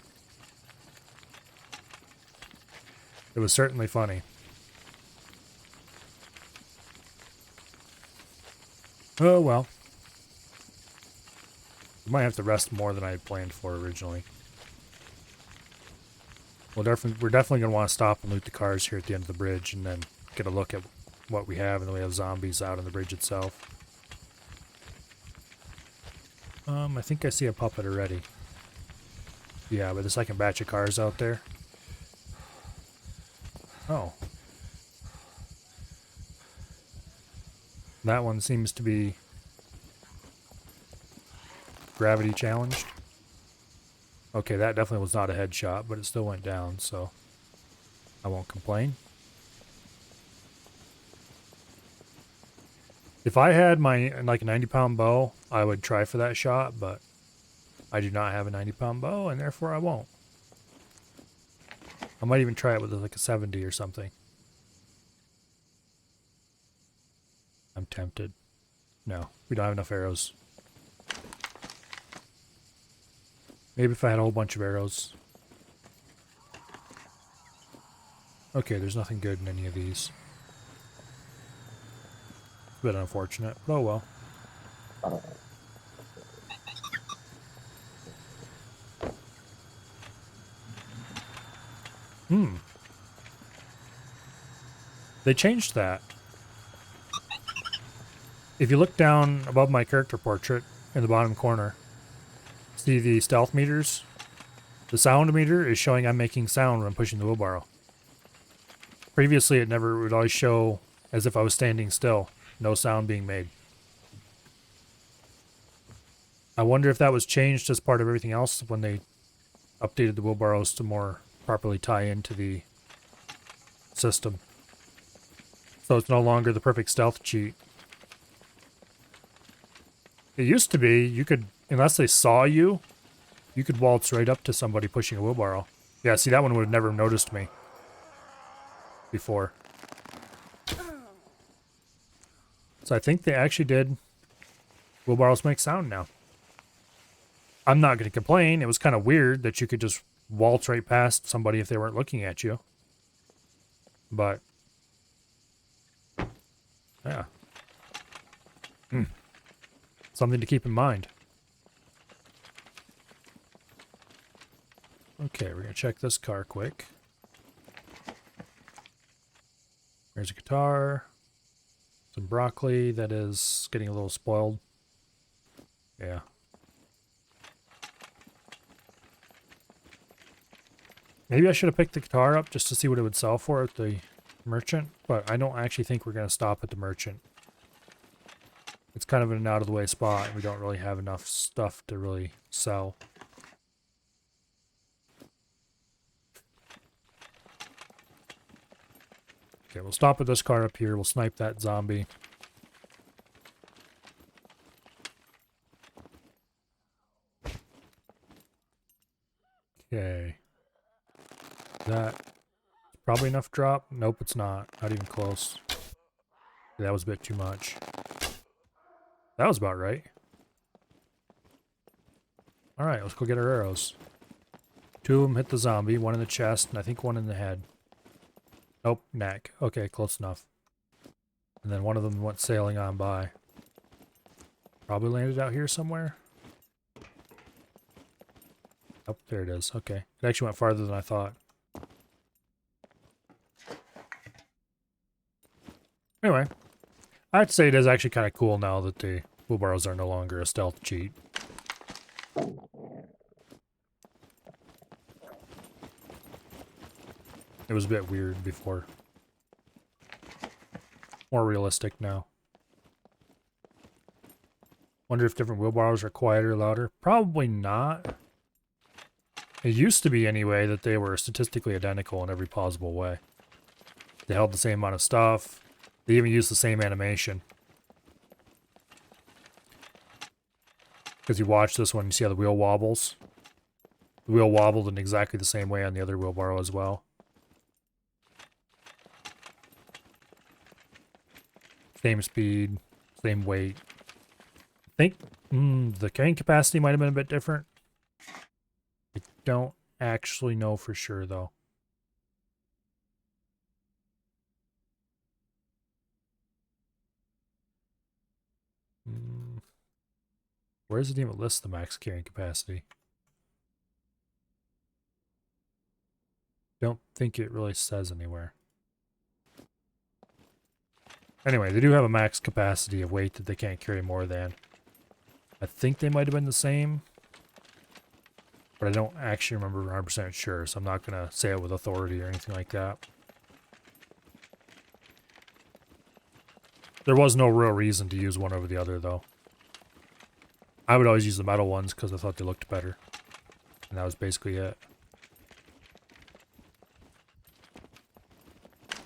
It was certainly funny. Oh well. We might have to rest more than I had planned for originally. We're definitely going to want to stop and loot the cars here at the end of the bridge and then get a look at what we have, and then we have zombies out on the bridge itself. I think I see a puppet already. Yeah, but the second batch of cars out there. Oh. That one seems to be gravity challenged. Okay, that definitely was not a headshot, but it still went down, so I won't complain. If I had my, like, a 90-pound bow, I would try for that shot, but I do not have a 90-pound bow, and therefore I won't. I might even try it with, like, a 70 or something. I'm tempted. No, we don't have enough arrows. Maybe if I had a whole bunch of arrows. Okay, there's nothing good in any of these. It's a bit unfortunate, but oh well. They changed that. If you look down above my character portrait in the bottom corner, see the stealth meters? The sound meter is showing I'm making sound when I'm pushing the wheelbarrow. Previously, it would always show as if I was standing still, no sound being made. I wonder if that was changed as part of everything else when they updated the wheelbarrows to more properly tie into the system. So it's no longer the perfect stealth cheat. It used to be, you could, unless they saw you, you could waltz right up to somebody pushing a wheelbarrow. Yeah, see, that one would have never noticed me before. So I think they actually did wheelbarrows make sound now. I'm not going to complain. It was kind of weird that you could just waltz right past somebody if they weren't looking at you. But, yeah. Something to keep in mind. Okay, we're going to check this car quick. There's a guitar. Some broccoli that is getting a little spoiled. Yeah. Maybe I should have picked the guitar up just to see what it would sell for at the merchant, but I don't actually think we're going to stop at the merchant. It's kind of in an out-of-the-way spot, and we don't really have enough stuff to really sell. Okay, we'll stop at this car up here. We'll snipe that zombie. Okay. That probably enough drop? Nope, it's not. Not even close. That was a bit too much. That was about right. Alright, let's go get our arrows. 2 of them hit the zombie, 1 in the chest, and I think 1 in the head. Nope, neck. Okay, close enough. And then 1 of them went sailing on by. Probably landed out here somewhere. Oh, there it is. Okay. It actually went farther than I thought. Anyway, I'd say it is actually kind of cool now that the wheelbarrows are no longer a stealth cheat. It was a bit weird before. More realistic now. Wonder if different wheelbarrows are quieter or louder. Probably not. It used to be anyway that they were statistically identical in every possible way. They held the same amount of stuff. They even used the same animation. Because you watch this one, you see how the wheel wobbles? The wheel wobbled in exactly the same way on the other wheelbarrow as well. Same speed, same weight. I think the carrying capacity might have been a bit different. I don't actually know for sure, though. Where does it even list the max carrying capacity? Don't think it really says anywhere. Anyway, they do have a max capacity of weight that they can't carry more than. I think they might have been the same, but I don't actually remember 100% sure, so I'm not going to say it with authority or anything like that. There was no real reason to use one over the other, though. I would always use the metal ones because I thought they looked better. And that was basically it.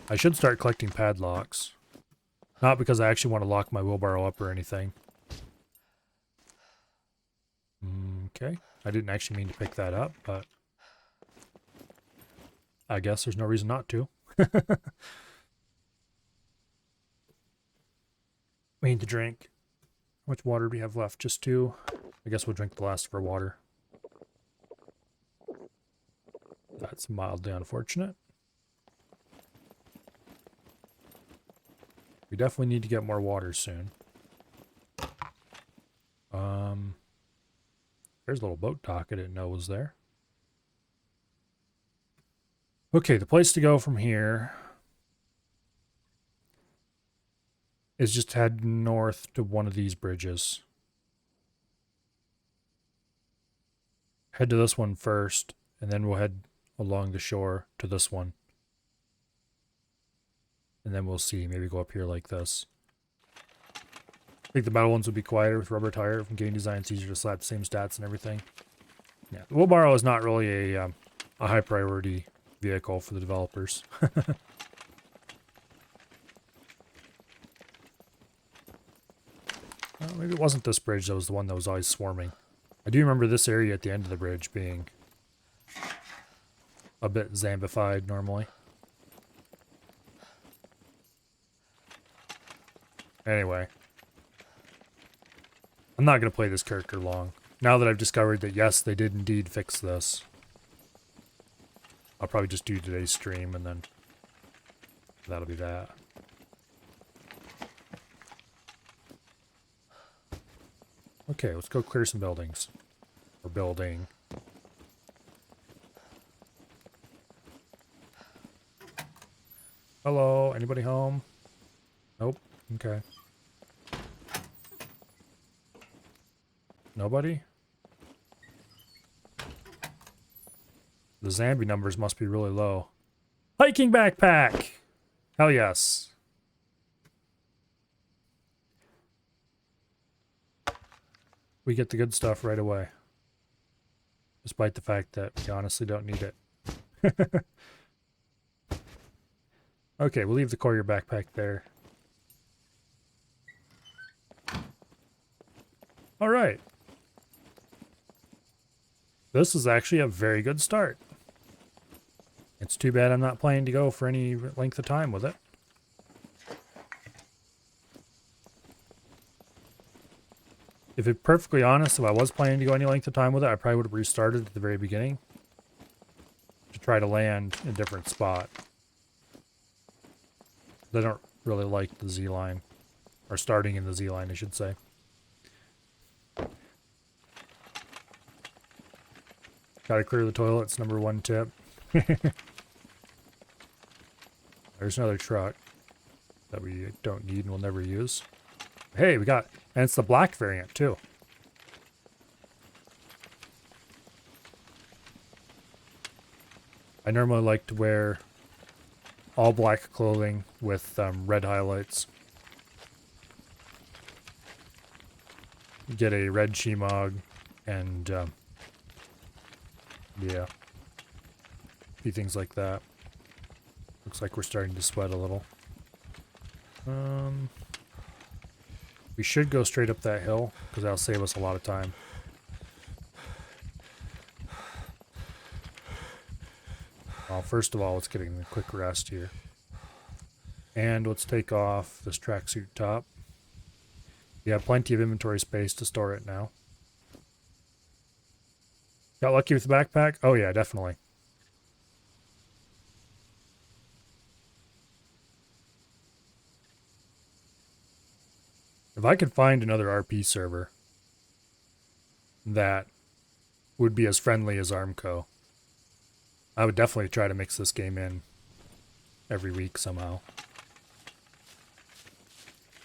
I should start collecting padlocks. Not because I actually want to lock my wheelbarrow up or anything. Okay. I didn't actually mean to pick that up, but I guess there's no reason not to. We need to drink. How much water do we have left? Just 2. I guess we'll drink the last of our water. That's mildly unfortunate. We definitely need to get more water soon. There's a little boat dock I didn't know was there. Okay, the place to go from here is just head north to one of these bridges. Head to this one first, and then we'll head along the shore to this one. And then we'll see. Maybe go up here like this. I think the metal ones would be quieter with rubber tire. From game design, it's easier to slap the same stats and everything. Yeah, the wheelbarrow is not really a high priority vehicle for the developers. Well, maybe it wasn't this bridge that was the one that was always swarming. I do remember this area at the end of the bridge being a bit zombified normally. Anyway. I'm not going to play this character long. Now that I've discovered that, yes, they did indeed fix this. I'll probably just do today's stream and then that'll be that. Okay, let's go clear some buildings. Or building. Hello, anybody home? Nope. Okay. Nobody? The zombie numbers must be really low. Hiking backpack! Hell yes. We get the good stuff right away. Despite the fact that we honestly don't need it. Okay, we'll leave the courier backpack there. Alright. This is actually a very good start. It's too bad I'm not planning to go for any length of time with it. If it's perfectly honest, if I was planning to go any length of time with it, I probably would have restarted at the very beginning to try to land in a different spot. I don't really like the Z line, or starting in the Z line, I should say. Gotta clear the toilets, number 1 tip. There's another truck that we don't need and will never use. Hey, we got, and it's the black variant too. I normally like to wear all black clothing with red highlights. Get a red shemagh and yeah, be things like that. Looks like we're starting to sweat a little. We should go straight up that hill because that'll save us a lot of time. Well, first of all, let's get a quick rest here. And let's take off this tracksuit top. We have plenty of inventory space to store it now. Got lucky with the backpack? Oh yeah, definitely. If I could find another RP server that would be as friendly as ARMCO, I would definitely try to mix this game in every week somehow.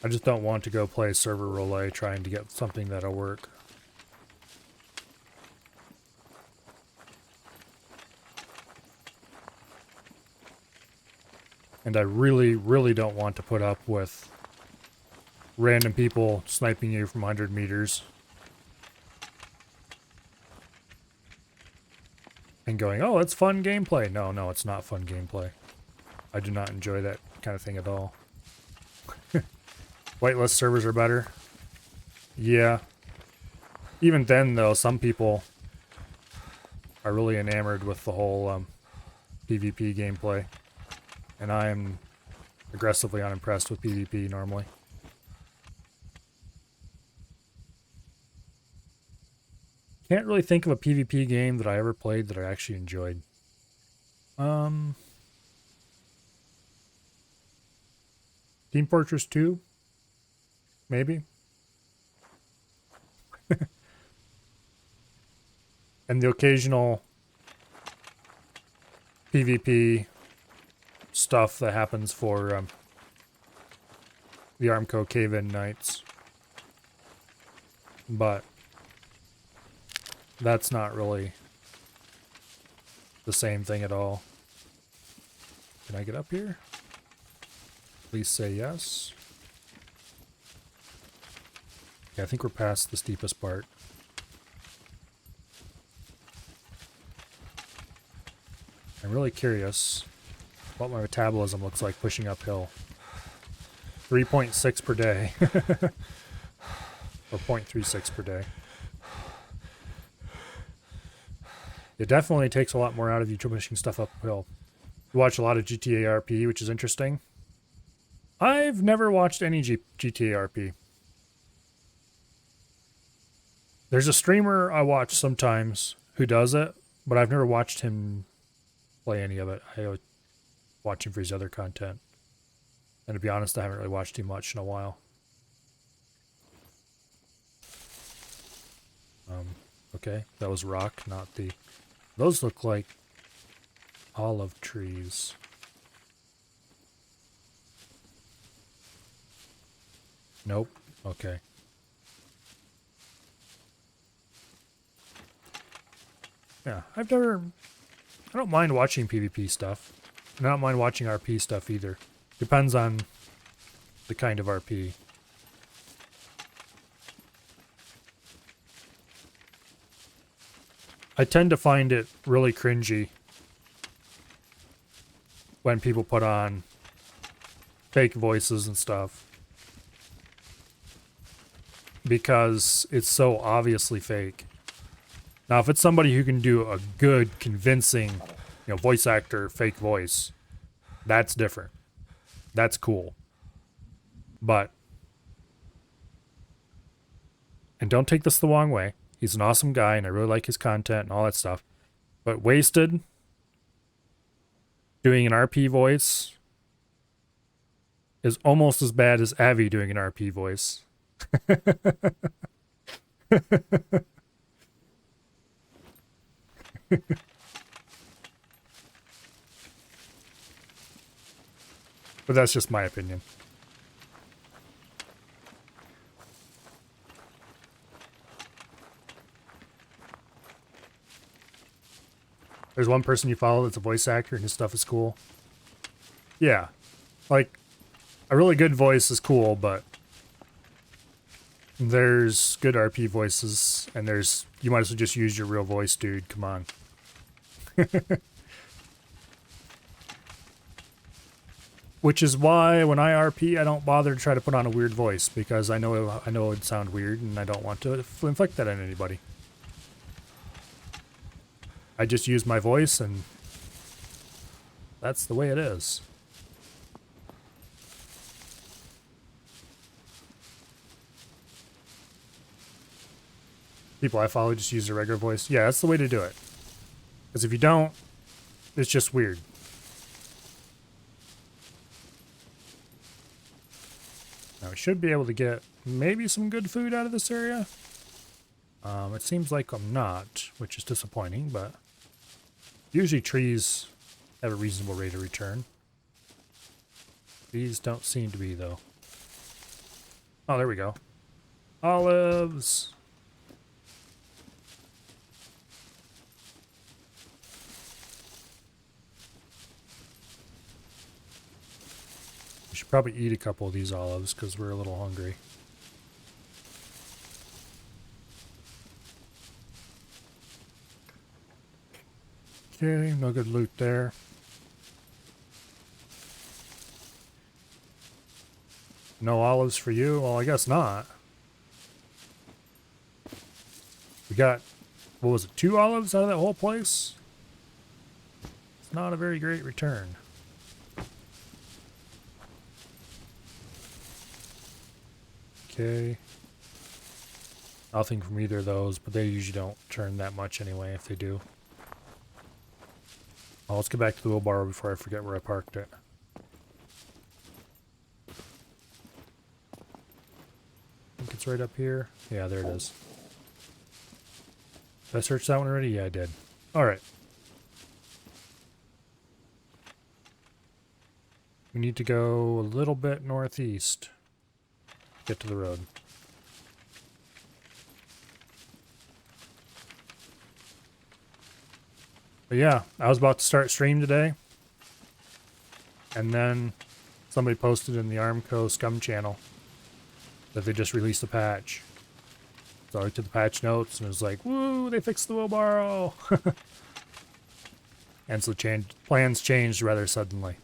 I just don't want to go play server roulette trying to get something that'll work. And I really, really don't want to put up with random people sniping you from 100 meters. And going, oh, it's fun gameplay. No, no, it's not fun gameplay. I do not enjoy that kind of thing at all. Whitelist servers are better. Yeah. Even then, though, some people are really enamored with the whole PvP gameplay. And I am aggressively unimpressed with PvP normally. Can't really think of a PvP game that I ever played that I actually enjoyed. Team Fortress 2? Maybe? And the occasional PvP stuff that happens for the ARMCO cave-in nights. But that's not really the same thing at all. Can I get up here? Please say yes. Yeah, I think we're past the steepest part. I'm really curious what my metabolism looks like pushing uphill. 3.6 per day. Or 0.36 per day. It definitely takes a lot more out of you pushing stuff uphill. You watch a lot of GTA RP, which is interesting. I've never watched any GTA RP. There's a streamer I watch sometimes who does it, but I've never watched him play any of it. I watch him for his other content. And to be honest, I haven't really watched too much in a while. Okay, that was rock, not the... Those look like olive trees. Nope. Okay. Yeah, I don't mind watching PvP stuff. And I don't mind watching RP stuff either. Depends on the kind of RP. I tend to find it really cringy when people put on fake voices and stuff. Because it's so obviously fake. Now, if it's somebody who can do a good, convincing, voice actor, fake voice, that's different. That's cool. But, and don't take this the wrong way. He's an awesome guy, and I really like his content and all that stuff. But Wasted, doing an RP voice, is almost as bad as Avi doing an RP voice. But that's just my opinion. There's one person you follow that's a voice actor and his stuff is cool. Yeah. Like, a really good voice is cool, but there's good RP voices, and you might as well just use your real voice, dude. Come on. Which is why when I RP, I don't bother to try to put on a weird voice, because I know it would sound weird, and I don't want to inflict that on anybody. I just use my voice, and that's the way it is. People I follow just use their regular voice. Yeah, that's the way to do it. Because if you don't, it's just weird. Now, we should be able to get maybe some good food out of this area. It seems like I'm not, which is disappointing, but usually trees have a reasonable rate of return. These don't seem to be, though. Oh, there we go. Olives. We should probably eat a couple of these olives because we're a little hungry. Okay, no good loot there. No olives for you? Well, I guess not. We got, what was it, 2 olives out of that whole place? It's not a very great return. Okay. Nothing from either of those, but they usually don't turn that much anyway if they do. Oh, let's get back to the wheelbarrow before I forget where I parked it. I think it's right up here. Yeah, there it is. Did I search that one already? Yeah, I did. Alright. We need to go a little bit northeast. Get to the road. But yeah, I was about to start stream today. And then somebody posted in the ARMCO Scum channel that they just released a patch. So I looked at the patch notes and it was like, woo, they fixed the wheelbarrow. And so plans changed rather suddenly.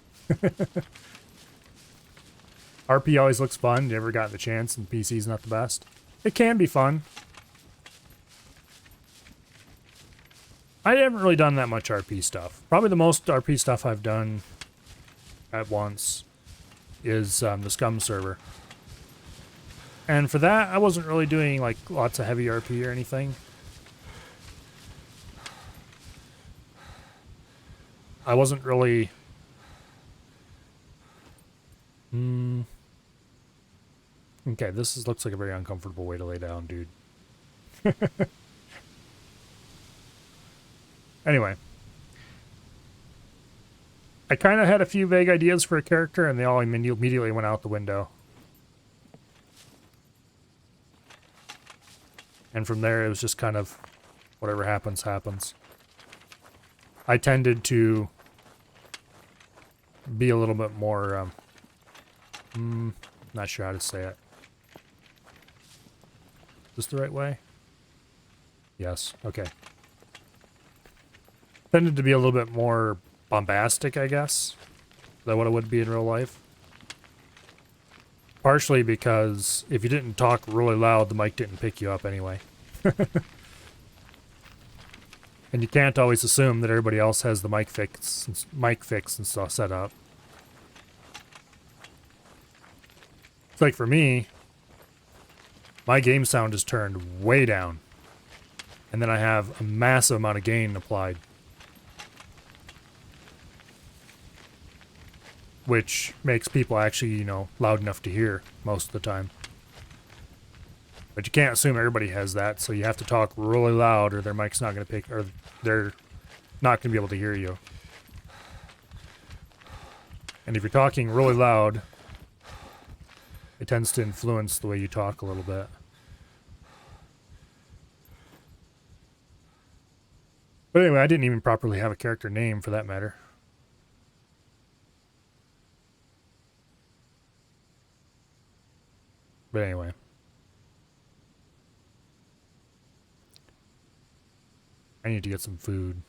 RP always looks fun. Never got the chance, and PC's not the best. It can be fun. I haven't really done that much RP stuff. Probably the most RP stuff I've done at once is the Scum server. And for that, I wasn't really doing like lots of heavy RP or anything. I wasn't really... Okay, looks like a very uncomfortable way to lay down, dude. Anyway. I kind of had a few vague ideas for a character, and they all immediately went out the window. And from there, it was just kind of whatever happens, happens. I tended to be a little bit more, not sure how to say it. Is this the right way? Yes, okay. Tended to be a little bit more bombastic, I guess, than what it would be in real life. Partially because if you didn't talk really loud, the mic didn't pick you up anyway. And you can't always assume that everybody else has the mic fix and stuff set up. It's like for me, my game sound is turned way down. And then I have a massive amount of gain applied. Which makes people actually, you know, loud enough to hear most of the time. But you can't assume everybody has that, so you have to talk really loud or their mic's not going to pick, or they're not going to be able to hear you. And if you're talking really loud, it tends to influence the way you talk a little bit. But anyway, I didn't even properly have a character name for that matter. But anyway. I need to get some food.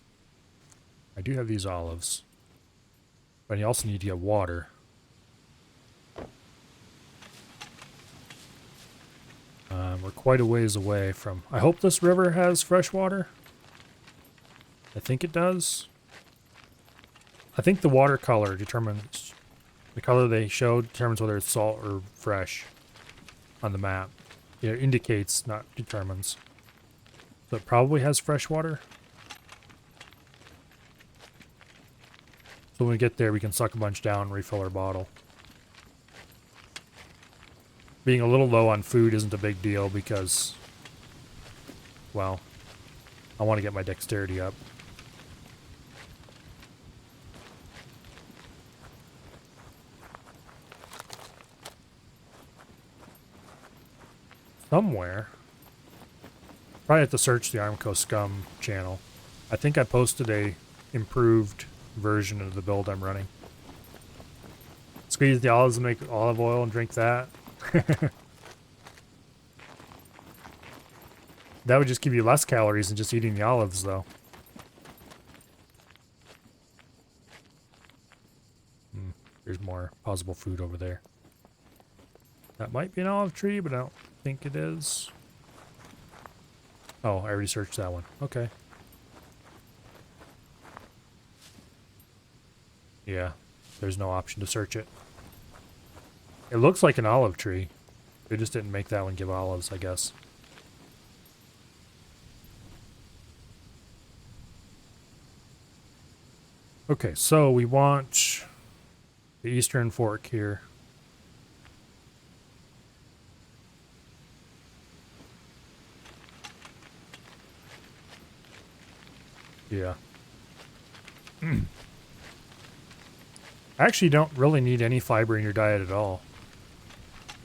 I do have these olives. But you also need to get water. We're quite a ways away from... I hope this river has fresh water. I think it does. I think the watercolor determines... The color they showed determines whether it's salt or fresh on the map. It indicates, not determines. So it probably has fresh water. So when we get there, we can suck a bunch down and refill our bottle. Being a little low on food isn't a big deal because, well, I want to get my dexterity up. Somewhere. Probably have to search the ARMCO Scum channel. I think I posted a improved version of the build I'm running. Squeeze the olives and make olive oil and drink that. That would just give you less calories than just eating the olives, though. There's more possible food over there. That might be an olive tree, but I don't think it is. Oh, I already searched that one. Okay. Yeah, there's no option to search it. It looks like an olive tree. They just didn't make that one give olives, I guess. Okay, so we want the eastern fork here. Yeah. I actually don't really need any fiber in your diet at all.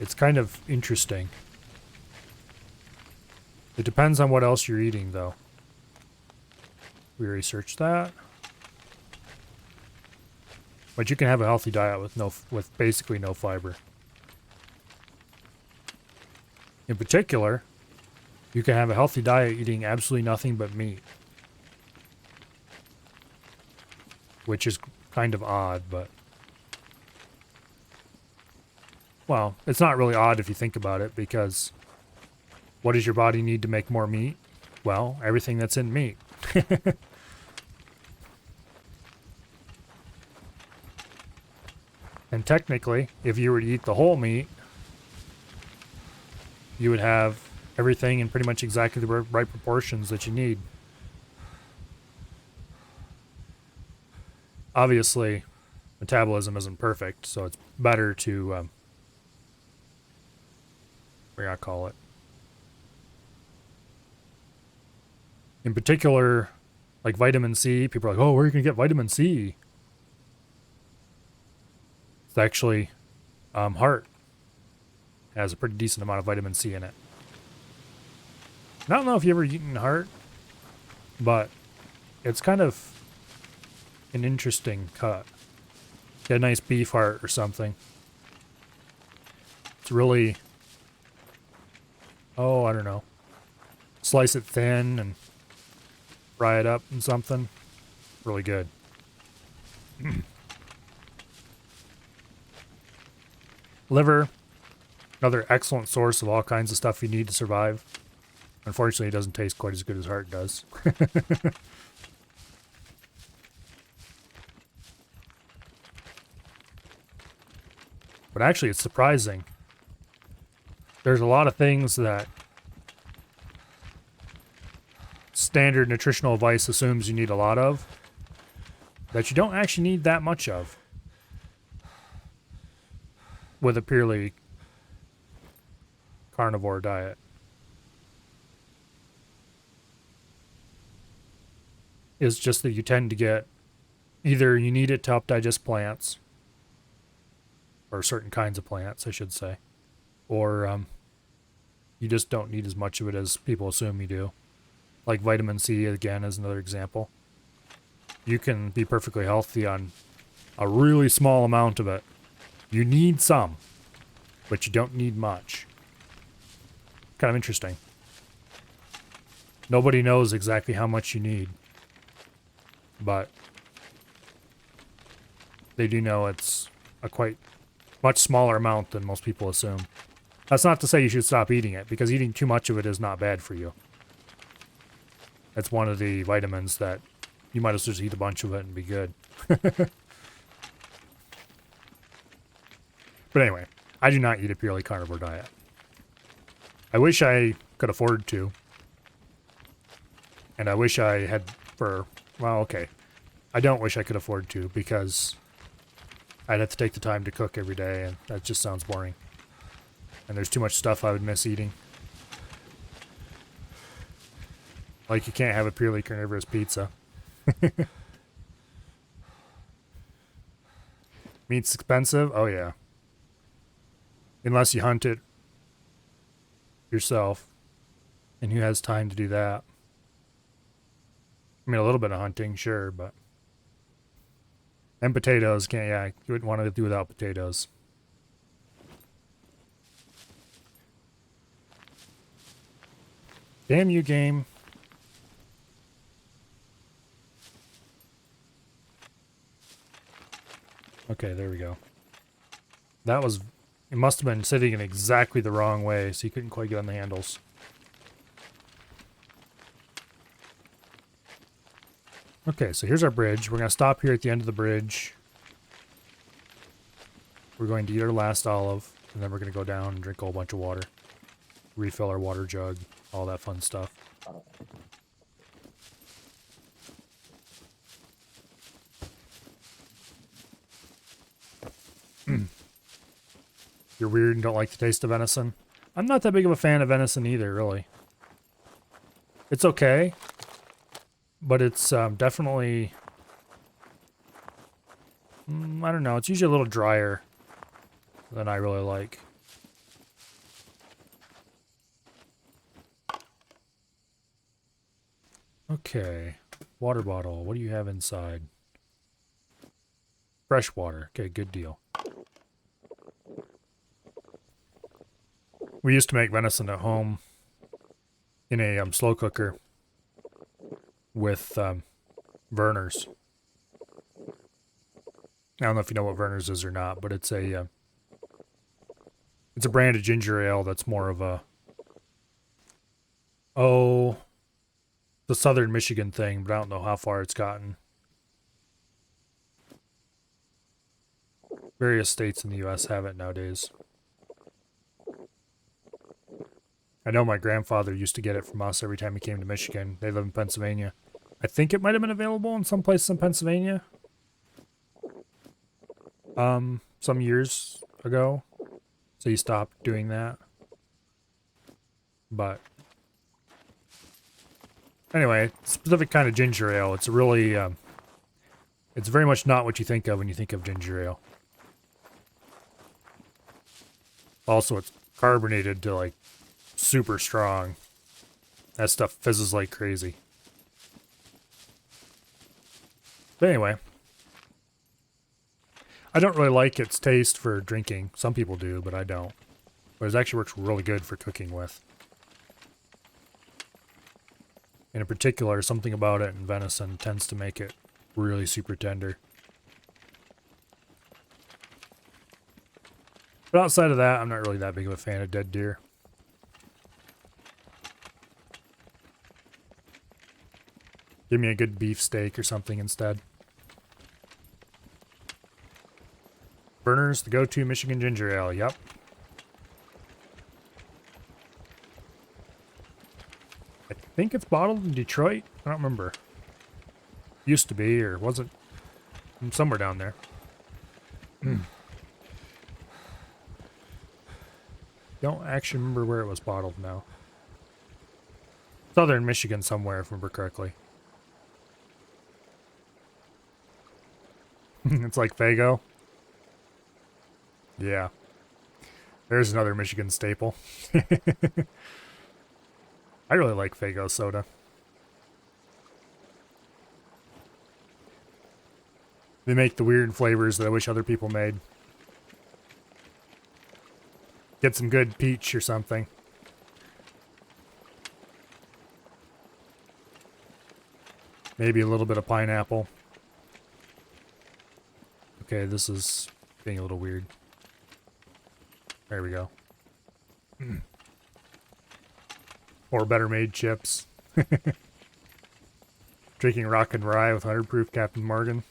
It's kind of interesting. It depends on what else you're eating, though. We researched that. But you can have a healthy diet with basically no fiber. In particular, you can have a healthy diet eating absolutely nothing but meat. Which is kind of odd, but... Well, it's not really odd if you think about it, because... What does your body need to make more meat? Well, everything that's in meat. And technically, if you were to eat the whole meat, you would have everything in pretty much exactly the right proportions that you need. Obviously, metabolism isn't perfect, so it's better to, what do I call it? In particular, like vitamin C, people are like, oh, where are you going to get vitamin C? It's actually, heart has a pretty decent amount of vitamin C in it. I don't know if you ever eaten heart, but it's kind of an interesting cut. Get a nice beef heart or something. It's really, oh, I don't know. Slice it thin and fry it up in something. Really good. Liver, another excellent source of all kinds of stuff you need to survive. Unfortunately, it doesn't taste quite as good as heart does. But actually, it's surprising. There's a lot of things that standard nutritional advice assumes you need a lot of that you don't actually need that much of with a purely carnivore diet. It's just that you tend to get, either you need it to help digest plants, or certain kinds of plants, I should say, or you just don't need as much of it as people assume you do. Like vitamin C, again, is another example. You can be perfectly healthy on a really small amount of it. You need some, but you don't need much. Kind of interesting. Nobody knows exactly how much you need, but they do know it's a quite much smaller amount than most people assume. That's not to say you should stop eating it, because eating too much of it is not bad for you. It's one of the vitamins that you might as well just eat a bunch of it and be good. But anyway, I do not eat a purely carnivore diet. I wish I could afford to. And I wish I had well, okay. I don't wish I could afford to, because I'd have to take the time to cook every day, and that just sounds boring. And there's too much stuff I would miss eating. Like, you can't have a purely carnivorous pizza. Meat's expensive? Oh, yeah. Unless you hunt it yourself. And who has time to do that? I mean, a little bit of hunting, sure, but... And potatoes, yeah, you wouldn't want to do without potatoes. Damn you, game. Okay, there we go. That was... It must have been sitting in exactly the wrong way, so you couldn't quite get on the handles. Okay, so here's our bridge. We're going to stop here at the end of the bridge. We're going to eat our last olive, and then we're going to go down and drink a whole bunch of water. Refill our water jug, all that fun stuff. You're weird and don't like the taste of venison. I'm not that big of a fan of venison either, really. It's okay, but it's definitely... I don't know, it's usually a little drier than I really like. Okay, water bottle. What do you have inside? Fresh water. Okay, good deal. We used to make venison at home in a slow cooker with Verner's. I don't know if you know what Verner's is or not, but it's a brand of ginger ale that's more of a the southern Michigan thing, but I don't know how far it's gotten. Various states in the U.S. have it nowadays. I know my grandfather used to get it from us every time he came to Michigan. They live in Pennsylvania. I think it might have been available in some places in Pennsylvania. Some years ago. So he stopped doing that. But anyway, specific kind of ginger ale. It's really, it's very much not what you think of when you think of ginger ale. Also, it's carbonated to like super strong. That stuff fizzes like crazy. But anyway, I don't really like its taste for drinking. Some people do, but I don't. But it actually works really good for cooking with. And in particular, something about it in venison tends to make it really super tender. But outside of that, I'm not really that big of a fan of dead deer. Give me a good beef steak or something instead. Verner's, the go-to Michigan ginger ale. Yep. I think it's bottled in Detroit. I don't remember. Used to be, or was it? Somewhere down there. Don't actually remember where it was bottled now. Southern Michigan somewhere, if I remember correctly. It's like Faygo. Yeah. There's another Michigan staple. I really like Faygo soda. They make the weird flavors that I wish other people made. Get some good peach or something. Maybe a little bit of pineapple. Okay, this is being a little weird. There we go. Or better made chips. Drinking rock and rye with 100 proof Captain Morgan.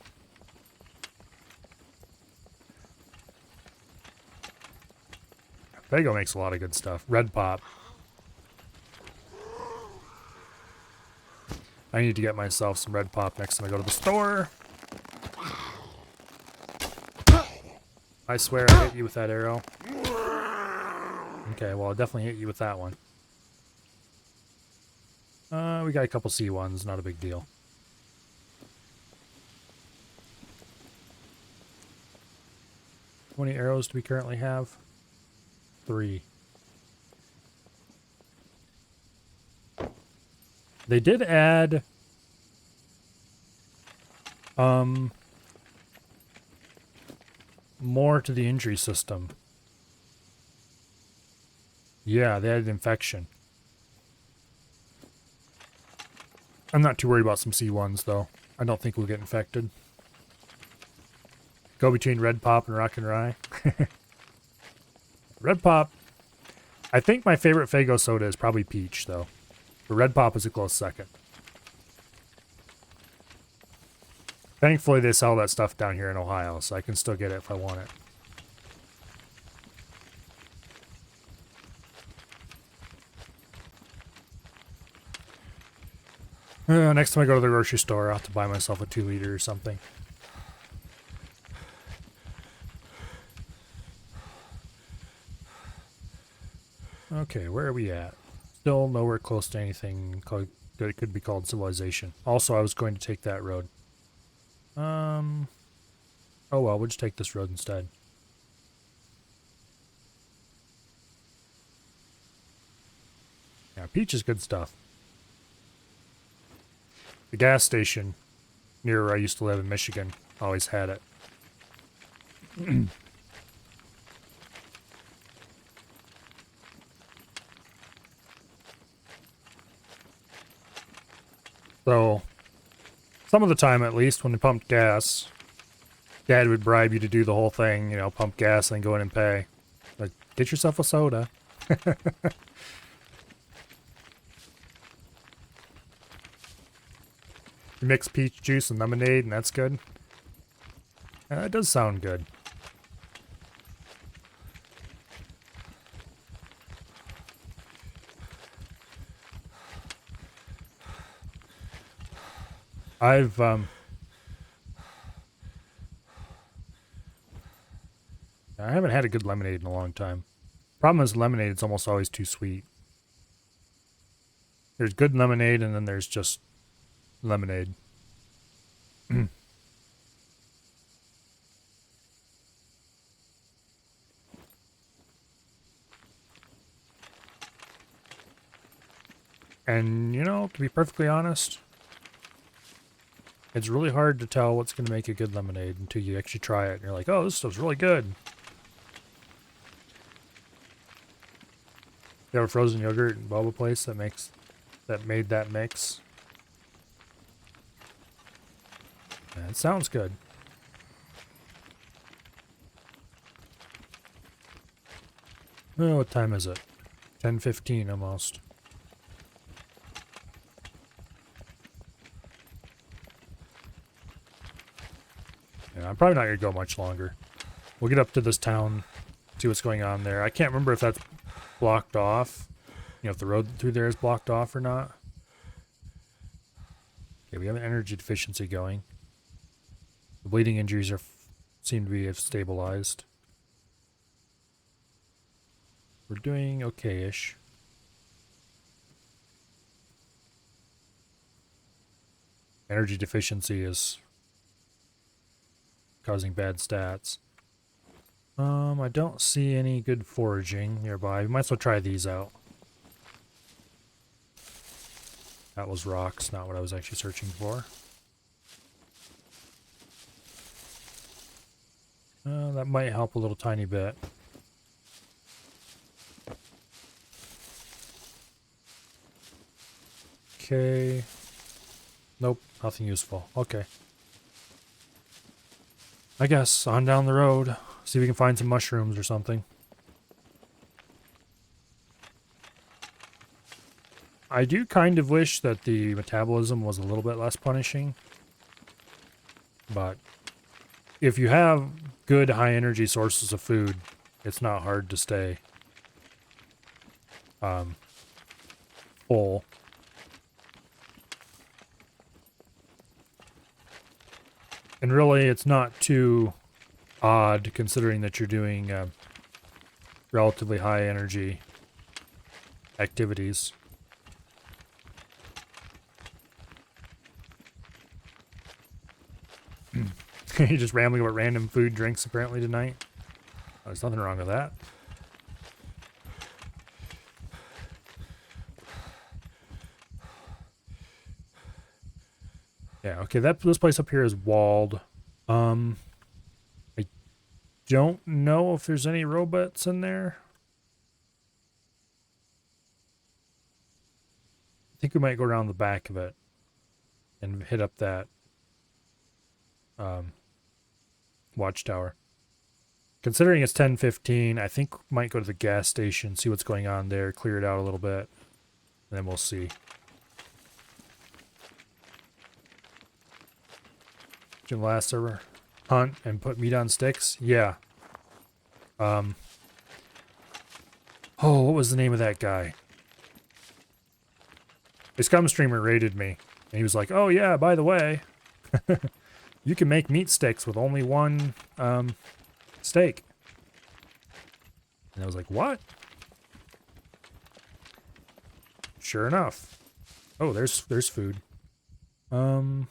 Faygo makes a lot of good stuff. Red Pop. I need to get myself some Red Pop next time I go to the store. I swear I hit you with that arrow. Okay, well, I'll definitely hit you with that one. We got a couple C1s, not a big deal. How many arrows do we currently have? 3. They did add more to the injury system. Yeah, they added infection. I'm not too worried about some C1s though. I don't think we'll get infected. Go between Red Pop and Rock and Rye. Red Pop. I think my favorite Faygo soda is probably peach though. But Red Pop is a close second. Thankfully they sell that stuff down here in Ohio, so I can still get it if I want it. Next time I go to the grocery store, I'll have to buy myself a 2-liter or something. Okay, where are we at? Still nowhere close to anything that could be called civilization. Also, I was going to take that road. Oh well, we'll just take this road instead. Yeah, peach is good stuff. The gas station near where I used to live in Michigan always had it. So, some of the time at least, when they pumped gas, Dad would bribe you to do the whole thing, you know, pump gas and then go in and pay. Like, get yourself a soda. Mix peach juice and lemonade, and that's good. It does sound good. I haven't had a good lemonade in a long time. Problem is lemonade, it's almost always too sweet. There's good lemonade and then there's just lemonade. And, you know, to be perfectly honest, it's really hard to tell what's going to make a good lemonade until you actually try it. And you're like, oh, this stuff's really good. You have a frozen yogurt and boba place that made that mix? Yeah, it sounds good. Oh, what time is it? 10:15 almost. Yeah, I'm probably not going to go much longer. We'll get up to this town, see what's going on there. I can't remember if that's blocked off. You know, if the road through there is blocked off or not. Okay, we have an energy deficiency going. The bleeding injuries seem to have stabilized. We're doing okay-ish. Energy deficiency is causing bad stats. I don't see any good foraging nearby. We might as well try these out. That was rocks, not what I was actually searching for. That might help a little tiny bit. Okay. Nope, nothing useful. Okay. I guess on down the road. See if we can find some mushrooms or something. I do kind of wish that the metabolism was a little bit less punishing. But if you have good high energy sources of food, it's not hard to stay full. And really, it's not too odd considering that you're doing relatively high energy activities. You're just rambling about random food drinks apparently tonight. Oh, there's nothing wrong with that. Yeah, okay, this place up here is walled. I don't know if there's any robots in there. I think we might go around the back of it and hit up that watchtower. Considering it's 10:15, I think we might go to the gas station, see what's going on there, clear it out a little bit, and then we'll see. Did last ever hunt and put meat on sticks? Yeah. Oh, what was the name of that guy? A scum streamer raided me, and he was like, "Oh yeah, by the way, you can make meat sticks with only one steak." And I was like, "What?" Sure enough. Oh, there's food. Oops.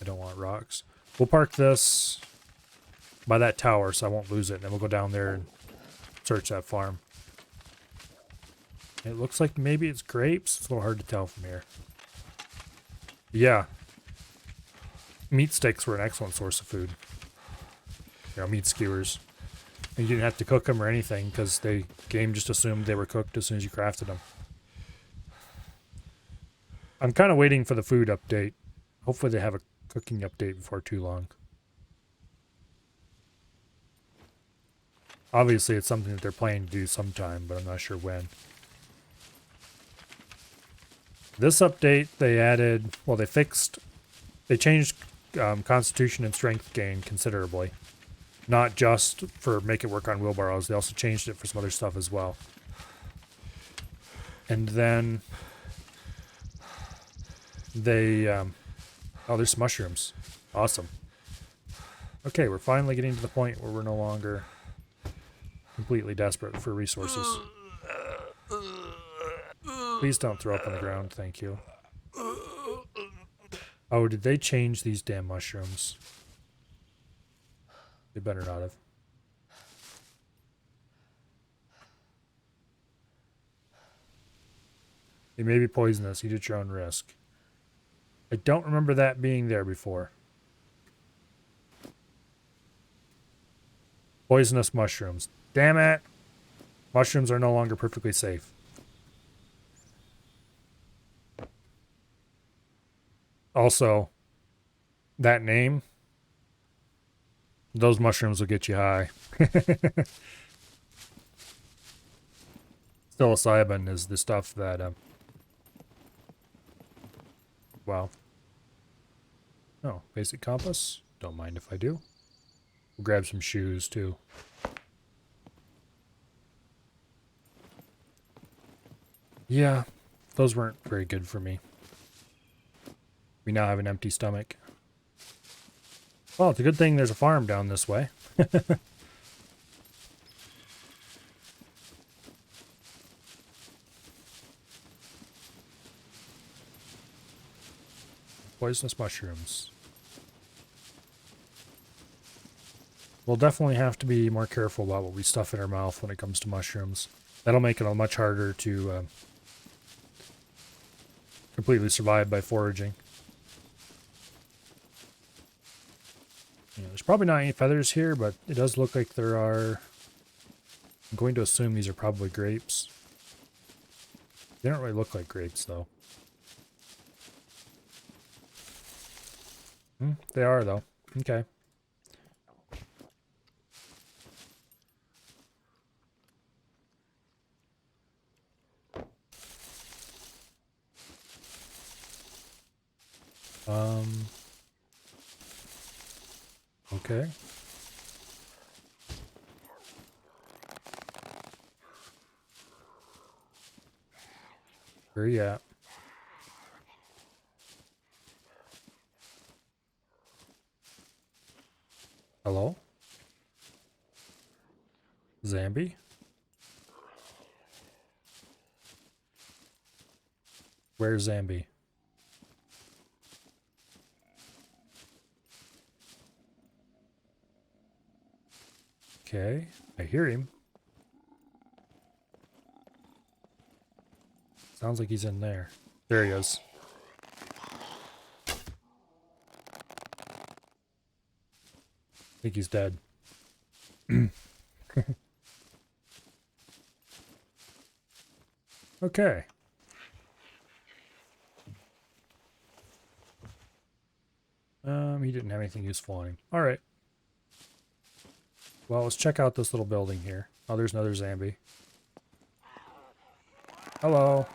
I don't want rocks. We'll park this by that tower so I won't lose it, and then we'll go down there and search that farm. It looks like maybe it's grapes. It's a little hard to tell from here. Yeah. Meat sticks were an excellent source of food. You know, meat skewers. And you didn't have to cook them or anything because the game just assumed they were cooked as soon as you crafted them. I'm kind of waiting for the food update. Hopefully they have a cooking update before too long. Obviously it's something that they're planning to do sometime, but I'm not sure when. This update they added, well they changed constitution and strength gain considerably. Not just for make it work on wheelbarrows, they also changed it for some other stuff as well. And then they, oh, there's mushrooms. Awesome. Okay, we're finally getting to the point where we're no longer completely desperate for resources. Please don't throw up on the ground, thank you. Oh, did they change these damn mushrooms? They better not have. They may be poisonous. Eat at your own risk. I don't remember that being there before. Poisonous mushrooms. Damn it! Mushrooms are no longer perfectly safe. Also, that name, those mushrooms will get you high. Psilocybin is the stuff that, well, oh, basic compass. Don't mind if I do. We'll grab some shoes too. Yeah, those weren't very good for me. We now have an empty stomach. Well, it's a good thing there's a farm down this way. Poisonous mushrooms. We'll definitely have to be more careful about what we stuff in our mouth when it comes to mushrooms. That'll make it much harder to completely survive by foraging. Yeah, there's probably not any feathers here, but it does look like there are. I'm going to assume these are probably grapes. They don't really look like grapes, though. They are, though. Okay. Okay. Where are you at? Hello? Zambi? Where's Zambi? Okay, I hear him. Sounds like he's in there. There he is. I think he's dead. Okay. He didn't have anything useful on him. All right. Well, let's check out this little building here. Oh, there's another Zambi. Hello.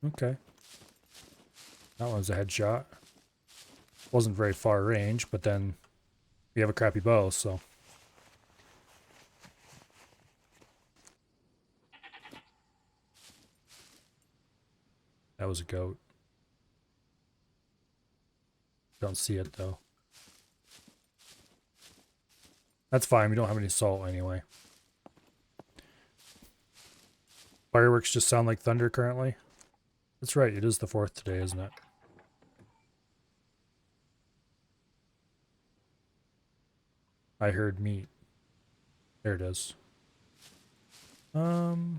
Okay. That one's a headshot. Wasn't very far range, but then we have a crappy bow, so. That was a goat. Don't see it, though. That's fine. We don't have any salt anyway. Fireworks just sound like thunder currently. That's right. It is the 4th today, isn't it? I heard meat. There it is. I don't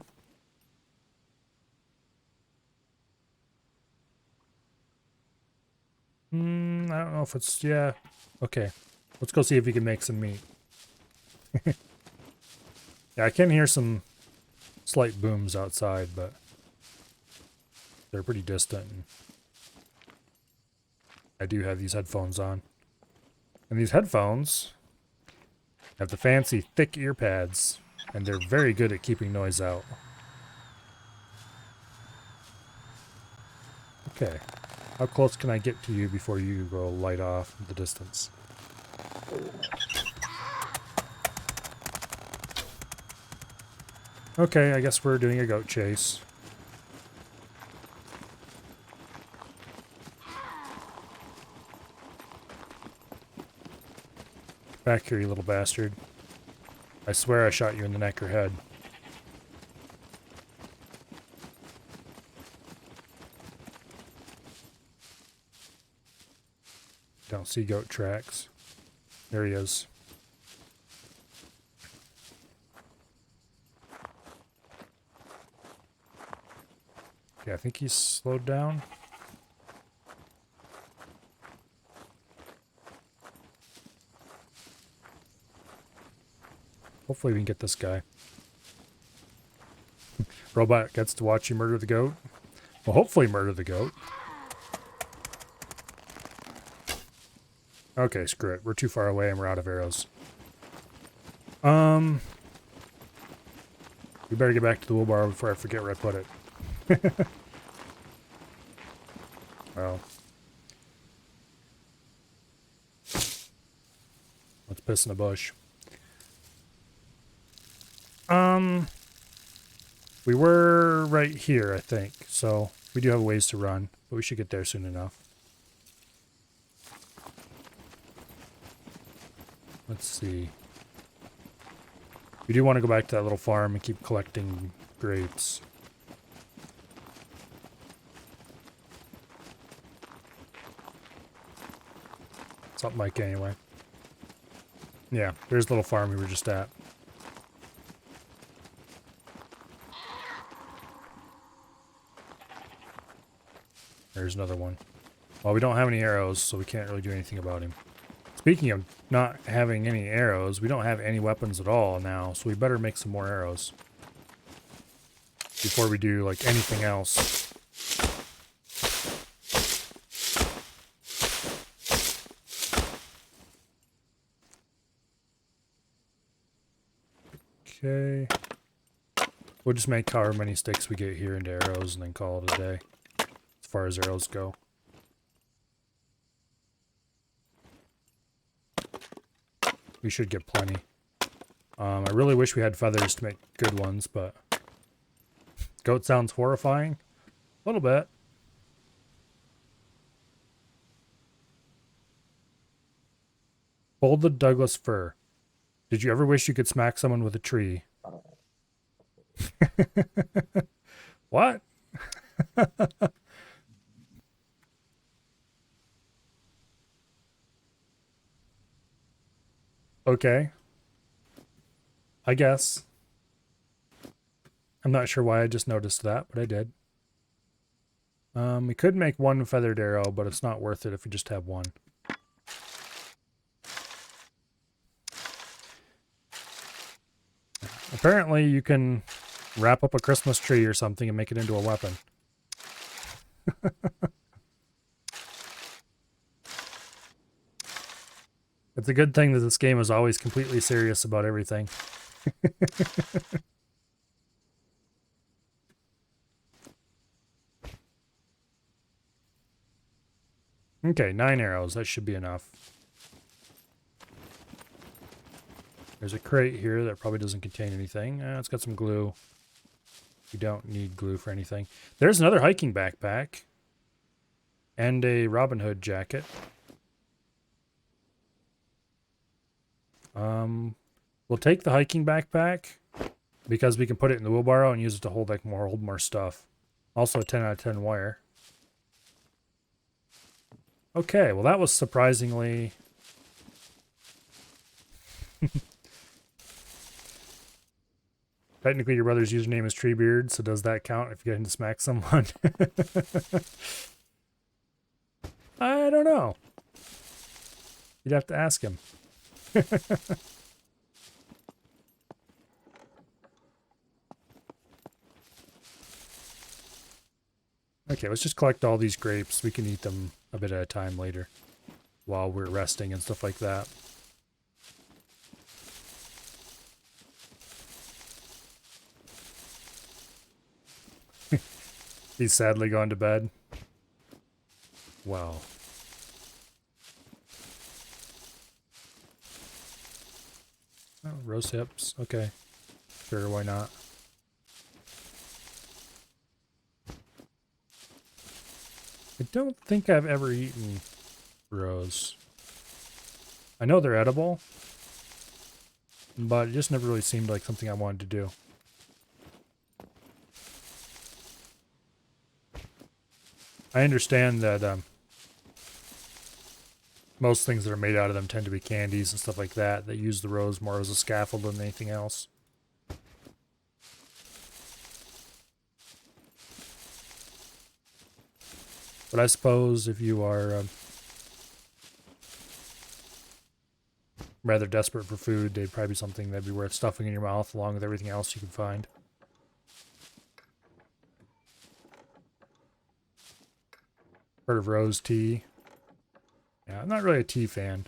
know if it's, yeah. Okay. Let's go see if we can make some meat. Yeah, I can hear some slight booms outside, but they're pretty distant. And I do have these headphones on. And these headphones have the fancy thick ear pads, and they're very good at keeping noise out. Okay. How close can I get to you before you go light off the distance? Okay, I guess we're doing a goat chase. Back here, you little bastard. I swear I shot you in the neck or head. Don't see goat tracks. There he is. Okay, I think he's slowed down. Hopefully we can get this guy. Robot gets to watch you murder the goat. Well, hopefully murder the goat. Okay, screw it. We're too far away and we're out of arrows. We better get back to the wheelbarrow before I forget where I put it. Well. Let's piss in the bush. We were right here, I think. So we do have a ways to run, but we should get there soon enough. Let's see. We do want to go back to that little farm and keep collecting grapes. Something like anyway. Yeah, there's the little farm we were just at. There's another one. Well, we don't have any arrows, so we can't really do anything about him. Speaking of not having any arrows, we don't have any weapons at all now, so we better make some more arrows before we do, like, anything else. Okay. We'll just make however many sticks we get here into arrows and then call it a day, as far as arrows go. We should get plenty. I really wish we had feathers to make good ones, but goat sounds horrifying. A little bit. Folded Douglas fir. Did you ever wish you could smack someone with a tree? What? Okay. I guess. I'm not sure why I just noticed that, but I did. We could make one feathered arrow, but it's not worth it if we just have one. Apparently you can wrap up a Christmas tree or something and make it into a weapon. It's a good thing that this game is always completely serious about everything. Okay, 9 arrows. That should be enough. There's a crate here that probably doesn't contain anything. It's got some glue. You don't need glue for anything. There's another hiking backpack. And a Robin Hood jacket. We'll take the hiking backpack because we can put it in the wheelbarrow and use it to hold more stuff. Also a 10 out of 10 wire. Okay, well that was surprisingly... Technically your brother's username is Treebeard, so does that count if you get him to smack someone? I don't know. You'd have to ask him. Okay, let's just collect all these grapes. We can eat them a bit at a time later while we're resting and stuff like that. He's sadly gone to bed. Wow. Oh, roast hips. Okay. Sure, why not? I don't think I've ever eaten roes. I know they're edible, but it just never really seemed like something I wanted to do. I understand that most things that are made out of them tend to be candies and stuff like that that use the rose more as a scaffold than anything else. But I suppose if you are rather desperate for food, they'd probably be something that'd be worth stuffing in your mouth along with everything else you can find. Heard of rose tea? Yeah, I'm not really a tea fan.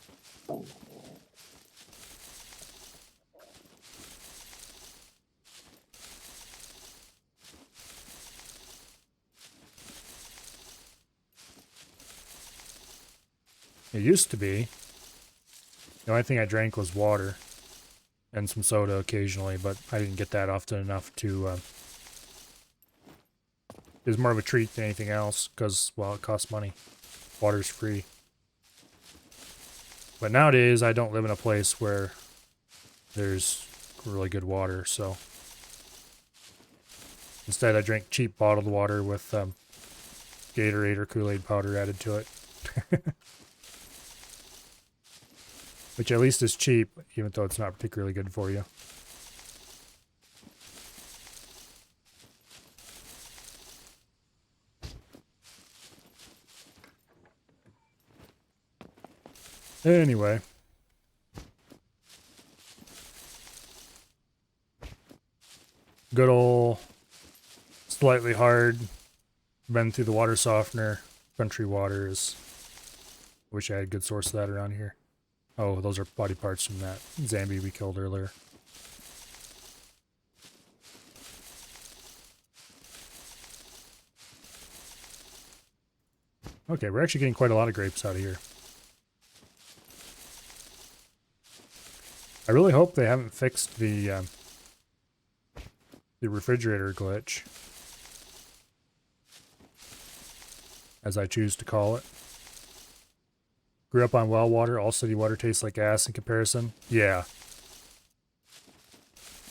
It used to be. The only thing I drank was water and some soda occasionally, but I didn't get that often enough to... It was more of a treat than anything else because, well, it costs money. Water's free. But nowadays, I don't live in a place where there's really good water, so... Instead, I drink cheap bottled water with Gatorade or Kool-Aid powder added to it. Which at least is cheap, even though it's not particularly good for you. Anyway. Good ol' slightly hard, been through the water softener. Country water is... Wish I had a good source of that around here. Oh, those are body parts from that Zambi we killed earlier. Okay, we're actually getting quite a lot of grapes out of here. I really hope they haven't fixed the refrigerator glitch, as I choose to call it. Grew up on well water. All city water tastes like ass in comparison. Yeah.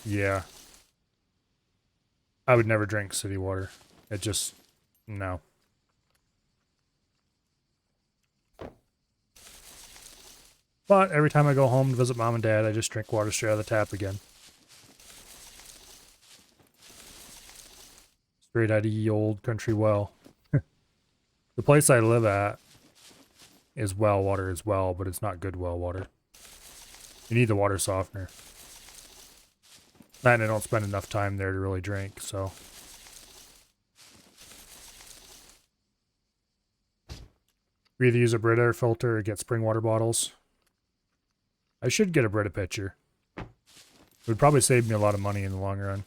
Yeah. I would never drink city water. It just... no. But every time I go home to visit mom and dad, I just drink water straight out of the tap again. Straight out of the old country well. The place I live at is well water as well, but it's not good well water. You need the water softener. And I don't spend enough time there to really drink, so... We either use a Brita filter or get spring water bottles. I should get a Brita pitcher. It would probably save me a lot of money in the long run.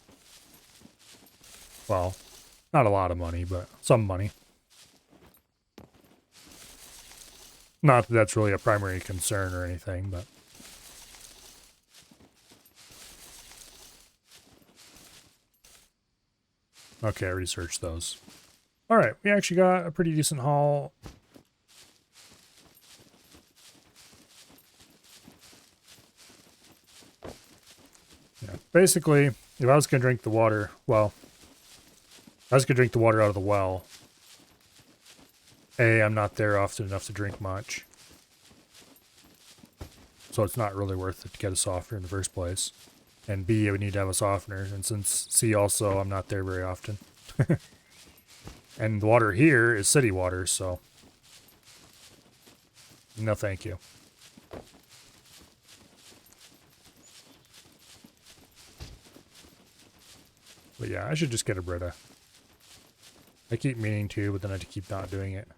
Well, not a lot of money, but some money. Not that that's really a primary concern or anything, but... Okay, I researched those. Alright, we actually got a pretty decent haul. basically, if I was going to drink the water, well, I was going to drink the water out of the well. A, I'm not there often enough to drink much. So it's not really worth it to get a softener in the first place. And B, I would need to have a softener. And since C also, I'm not there very often. And the water here is city water, so no thank you. But yeah, I should just get a Brita. I keep meaning to, but then I keep not doing it.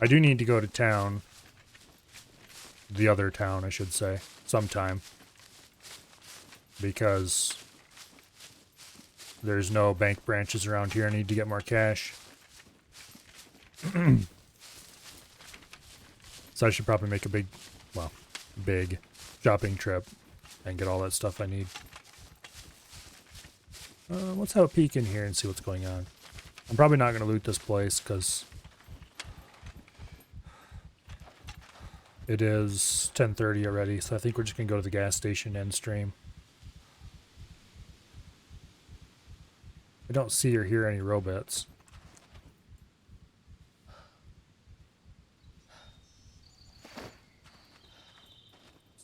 I do need to go to town. The other town, I should say, sometime. Because there's no bank branches around here. I need to get more cash. So I should probably make a big shopping trip and get all that stuff I need. Let's have a peek in here and see what's going on. I'm probably not going to loot this place because it is 10:30 already, so I think we're just going to go to the gas station and stream. I don't see or hear any robots.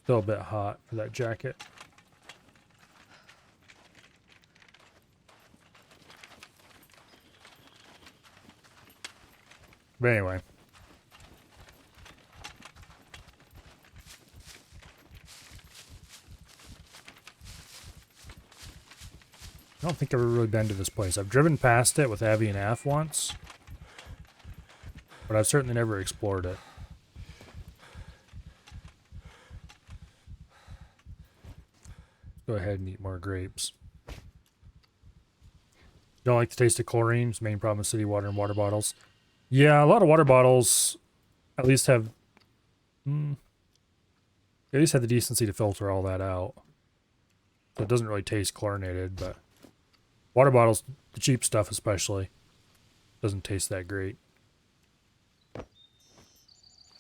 Still a bit hot for that jacket. But anyway. I don't think I've ever really been to this place. I've driven past it with Abby and Af once, but I've certainly never explored it. Go ahead and eat more grapes. Don't like the taste of chlorine. It's the main problem with city water and water bottles. Yeah, a lot of water bottles at least have the decency to filter all that out. So it doesn't really taste chlorinated, but water bottles, the cheap stuff especially, doesn't taste that great.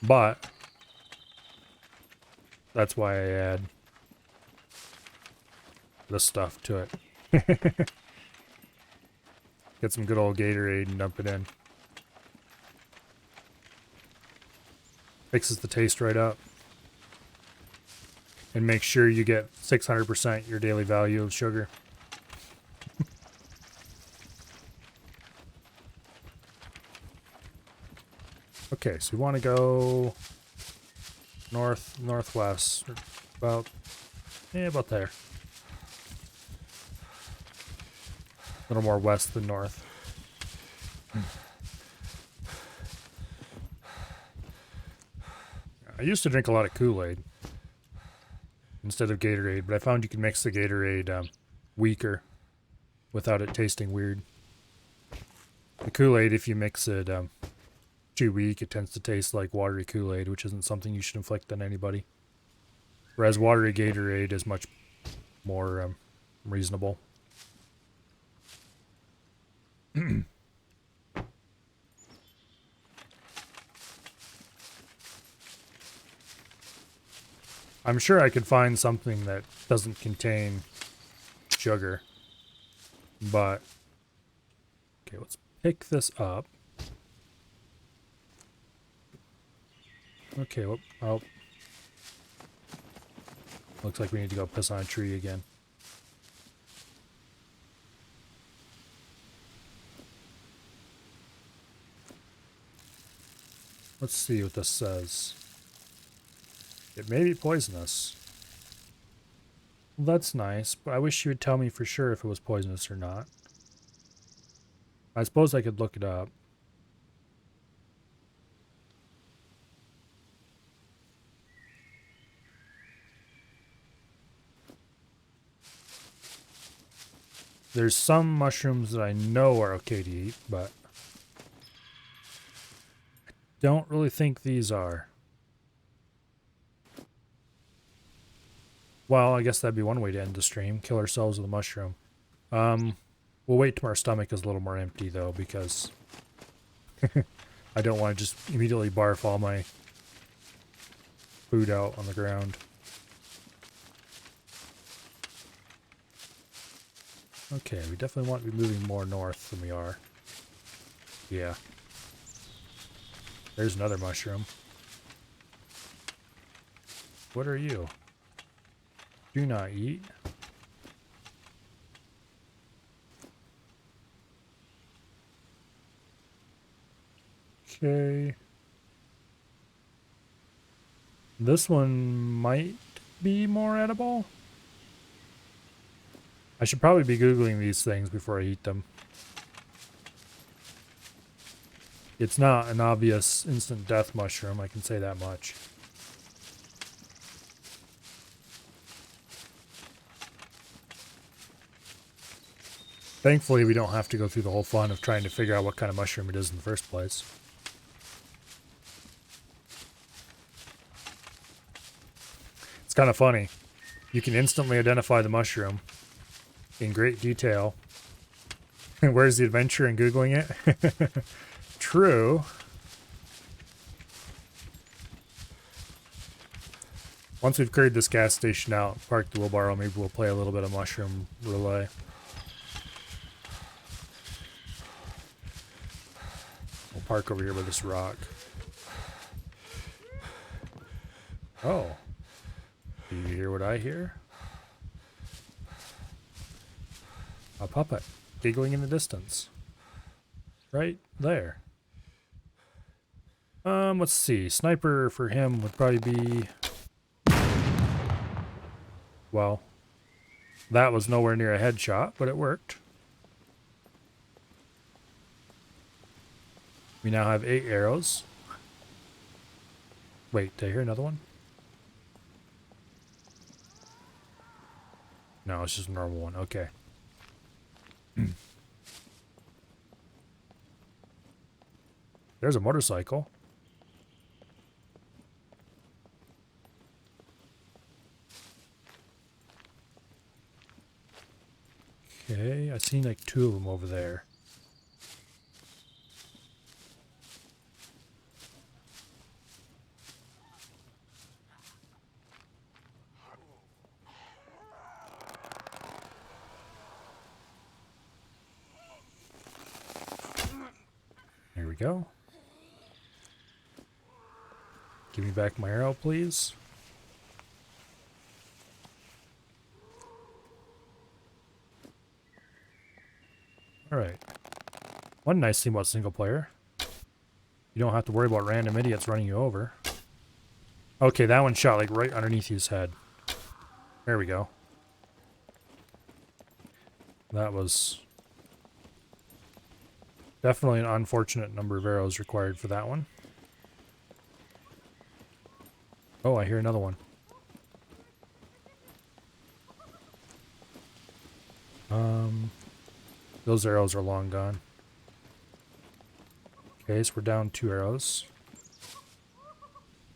But that's why I add this stuff to it. Get some good old Gatorade and dump it in. Mixes the taste right up. And make sure you get 600% your daily value of sugar. Okay, so we want to go northwest, about there. A little more west than north. I used to drink a lot of Kool-Aid instead of Gatorade, but I found you can mix the Gatorade weaker without it tasting weird. The Kool-Aid, if you mix it too weak, it tends to taste like watery Kool-Aid, which isn't something you should inflict on anybody. Whereas watery Gatorade is much more reasonable. I'm sure I could find something that doesn't contain sugar, but okay, let's pick this up. Okay, well, looks like we need to go piss on a tree again. Let's see what this says. It may be poisonous. Well, that's nice, but I wish you would tell me for sure if it was poisonous or not. I suppose I could look it up. There's some mushrooms that I know are okay to eat, but I don't really think these are. Well, I guess that'd be one way to end the stream. Kill ourselves with a mushroom. We'll wait till our stomach is a little more empty, though, because I don't want to just immediately barf all my food out on the ground. Okay, we definitely want to be moving more north than we are. Yeah. There's another mushroom. What are you? Do not eat. Okay. This one might be more edible. I should probably be Googling these things before I eat them. It's not an obvious instant death mushroom, I can say that much. Thankfully, we don't have to go through the whole fun of trying to figure out what kind of mushroom it is in the first place. It's kind of funny. You can instantly identify the mushroom in great detail. Where's the adventure in Googling it? True. Once we've cleared this gas station out, park the wheelbarrow, maybe we'll play a little bit of mushroom relay. We'll park over here by this rock. Oh. Do you hear what I hear? A puppet giggling in the distance. Right there. Let's see. Sniper for him would probably be... Well, that was nowhere near a headshot, but it worked. We now have 8 arrows. Wait, did I hear another one? No, it's just a normal one. Okay. There's a motorcycle. Okay, I seen like 2 of them over there. There we go. Give me back my arrow, please. Alright. One nice thing about single player. You don't have to worry about random idiots running you over. Okay, that one shot like right underneath his head. There we go. That was definitely an unfortunate number of arrows required for that one. Oh, I hear another one. Those arrows are long gone. Okay, so we're down 2 arrows.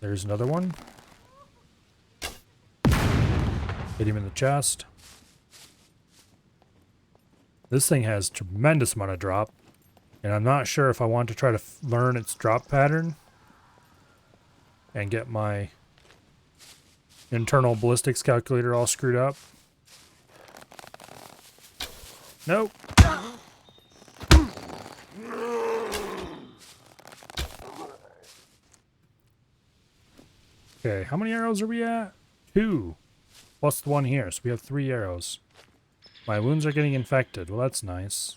There's another one. Hit him in the chest. This thing has tremendous amount of drop, and I'm not sure if I want to try to learn its drop pattern and get my internal ballistics calculator all screwed up. Nope. Okay, how many arrows are we at? 2. Plus the one here, so we have 3 arrows. My wounds are getting infected. Well, that's nice.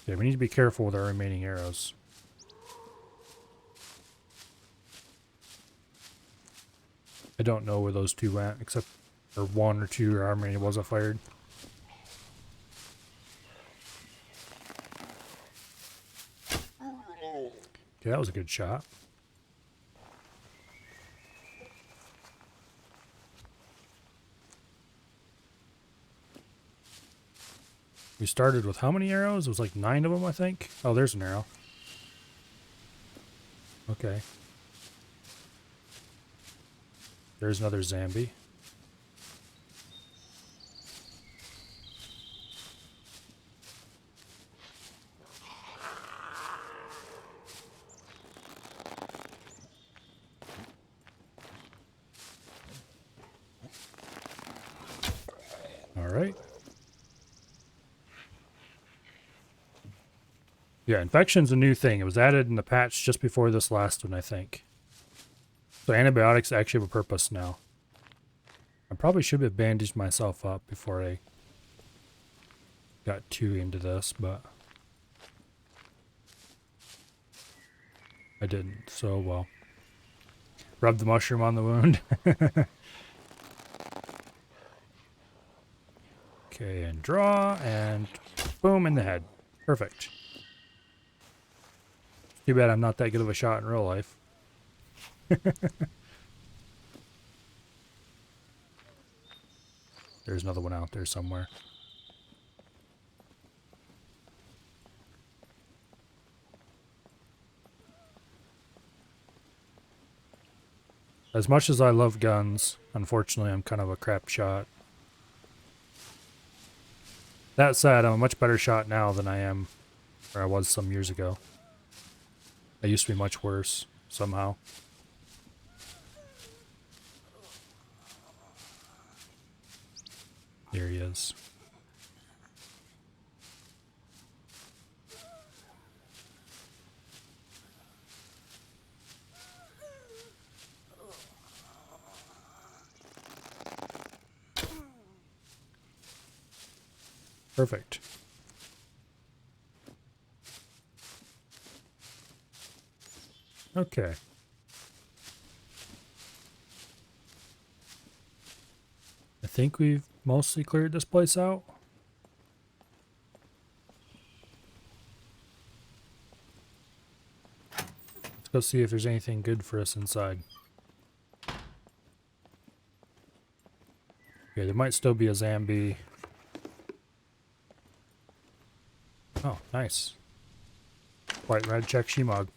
Okay, we need to be careful with our remaining arrows. I don't know where those 2 went, except for 1 or 2 or how many wasn't fired. Okay, that was a good shot. We started with how many arrows? It was like 9 of them, I think. Oh, there's an arrow. Okay. There's another zombie. All right. Yeah, infection's a new thing. It was added in the patch just before this last one, I think. So antibiotics actually have a purpose now. I probably should have bandaged myself up before I got too into this, but I didn't. So, well. Rub the mushroom on the wound. Okay, and draw, and boom in the head. Perfect. Too bad I'm not that good of a shot in real life. There's another one out there somewhere. As much as I love guns, unfortunately I'm kind of a crap shot. That said, I'm a much better shot now than I am or I was some years ago. I used to be much worse, somehow. Here he is. Perfect. Okay. I think we've mostly cleared this place out. Let's go see if there's anything good for us inside. Okay, there might still be a zombie. Oh, nice. White red check Shemog.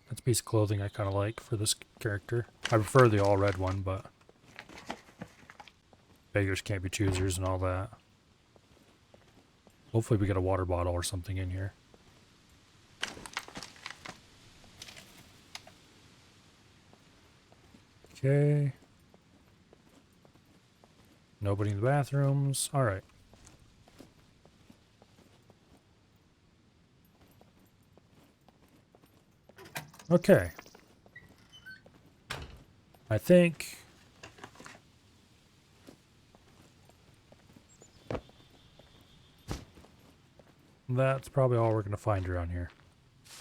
That's a piece of clothing I kind of like for this character. I prefer the all red one, but beggars can't be choosers and all that. Hopefully we get a water bottle or something in here. Okay. Nobody in the bathrooms. All right. Okay. I think that's probably all we're going to find around here.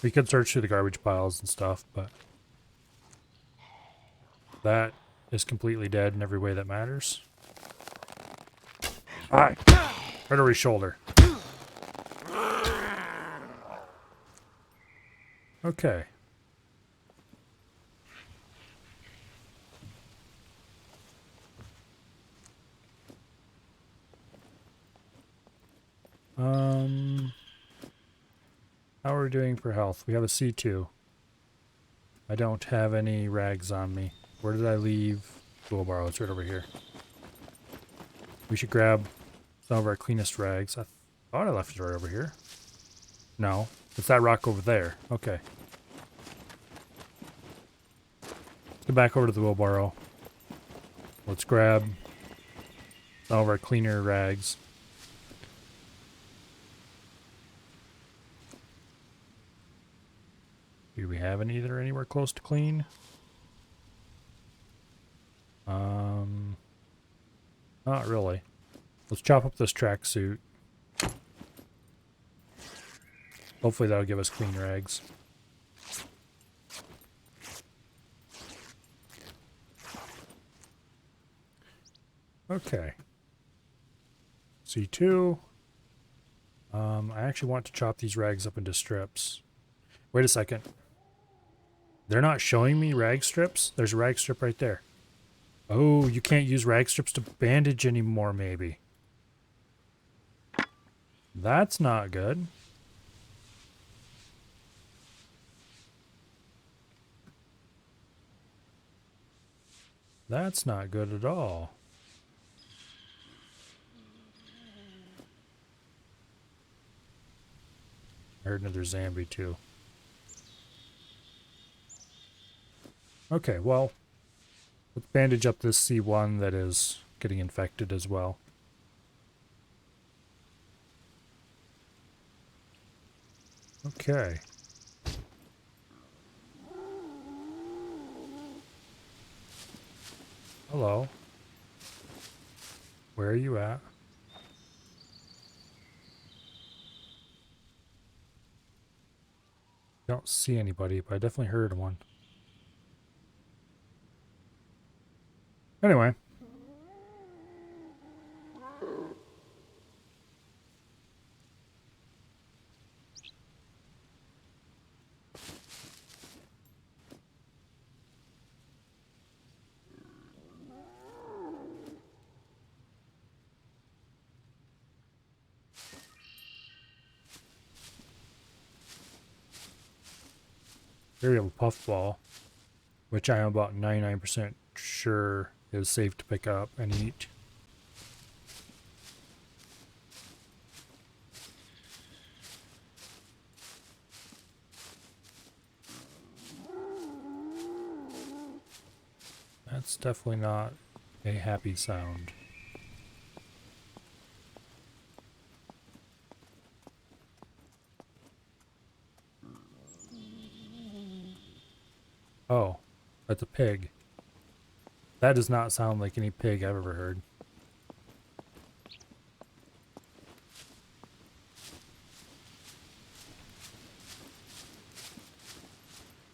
We could search through the garbage piles and stuff, but that is completely dead in every way that matters. Hi. Right over his shoulder. Okay. How are we doing for health? We have a C2. I don't have any rags on me. Where did I leave Wheelbarrow? It's right over here. We should grab some of our cleanest rags. I thought I left it right over here. No, it's that rock over there. Okay. Let's get back over to the wheelbarrow. Let's grab some of our cleaner rags. Do we have any that are anywhere close to clean? Not really. Let's chop up this tracksuit. Hopefully that'll give us clean rags. Okay. C2. I actually want to chop these rags up into strips. Wait a second. They're not showing me rag strips? There's a rag strip right there. Oh, you can't use rag strips to bandage anymore, maybe. That's not good. That's not good at all. I heard another zombie too. Okay, well, Let's bandage up this C1 that is getting infected as well. Okay. Hello. Where are you at? Don't see anybody, but I definitely heard one. Anyway. Here we have a puffball, which I am about 99% sure is safe to pick up and eat. That's definitely not a happy sound. Oh, that's a pig. That does not sound like any pig I've ever heard.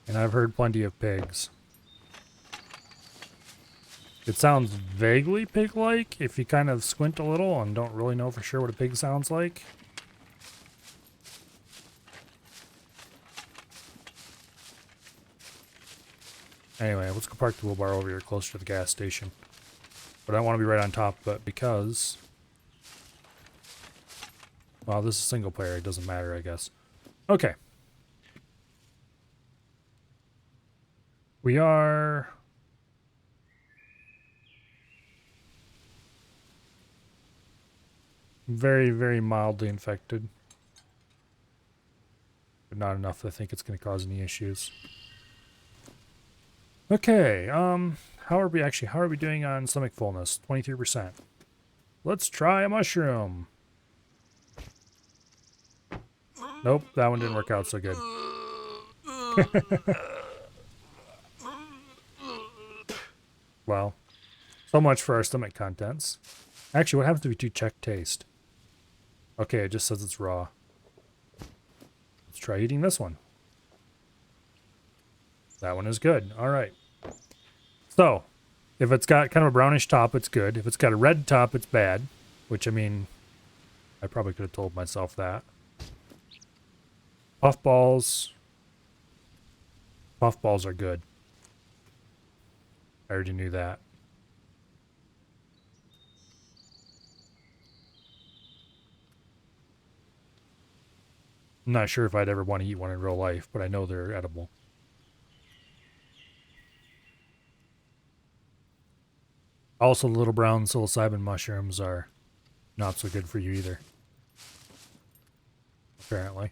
And I've heard plenty of pigs. It sounds vaguely pig-like if you kind of squint a little and don't really know for sure what a pig sounds like. Anyway, let's go park the wheelbarrow over here closer to the gas station. But I don't want to be right on top of it because... well, this is single player. It doesn't matter, I guess. Okay. We are... very, very mildly infected. But not enough that I think it's going to cause any issues. Okay, how are we doing on stomach fullness? 23%. Let's try a mushroom. Nope, that one didn't work out so good. Well, so much for our stomach contents. Actually, what happens if we do check taste? Okay, it just says it's raw. Let's try eating this one. That one is good. All right. So, if it's got kind of a brownish top, it's good. If it's got a red top, it's bad. Which, I mean, I probably could have told myself that. Puffballs. Puffballs are good. I already knew that. I'm not sure if I'd ever want to eat one in real life, but I know they're edible. Also, the little brown psilocybin mushrooms are not so good for you either. Apparently.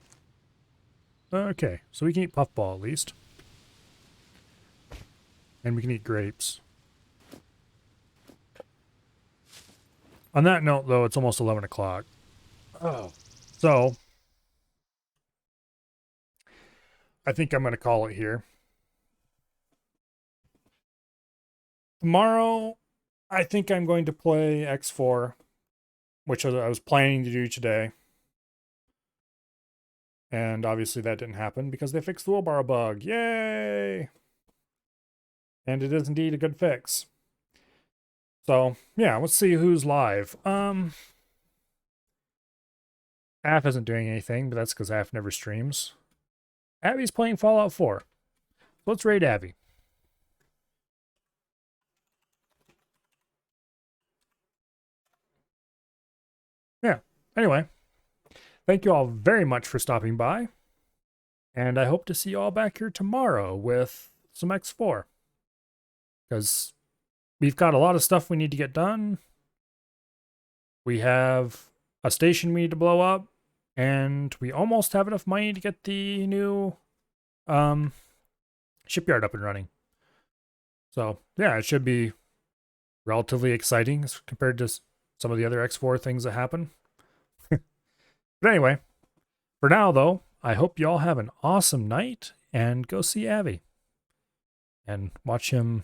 Okay, so we can eat puffball at least. And we can eat grapes. On that note, though, it's almost 11 o'clock. Oh. So, I think I'm going to call it here. Tomorrow, I think I'm going to play X4, which I was planning to do today. And obviously that didn't happen because they fixed the wheelbarrow bug. Yay! And it is indeed a good fix. So, yeah, let's see who's live. Af isn't doing anything, but that's because Af never streams. Abby's playing Fallout 4. So let's raid Abby. Yeah, anyway. Thank you all very much for stopping by. And I hope to see you all back here tomorrow with some X4. Because we've got a lot of stuff we need to get done. We have a station we need to blow up. And we almost have enough money to get the new shipyard up and running. So yeah, it should be relatively exciting compared to some of the other X4 things that happen. But anyway, for now though, I hope you all have an awesome night and go see Avi and watch him.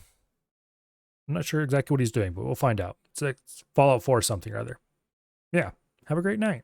I'm not sure exactly what he's doing, but we'll find out. It's Fallout 4 something or other. Yeah, have a great night.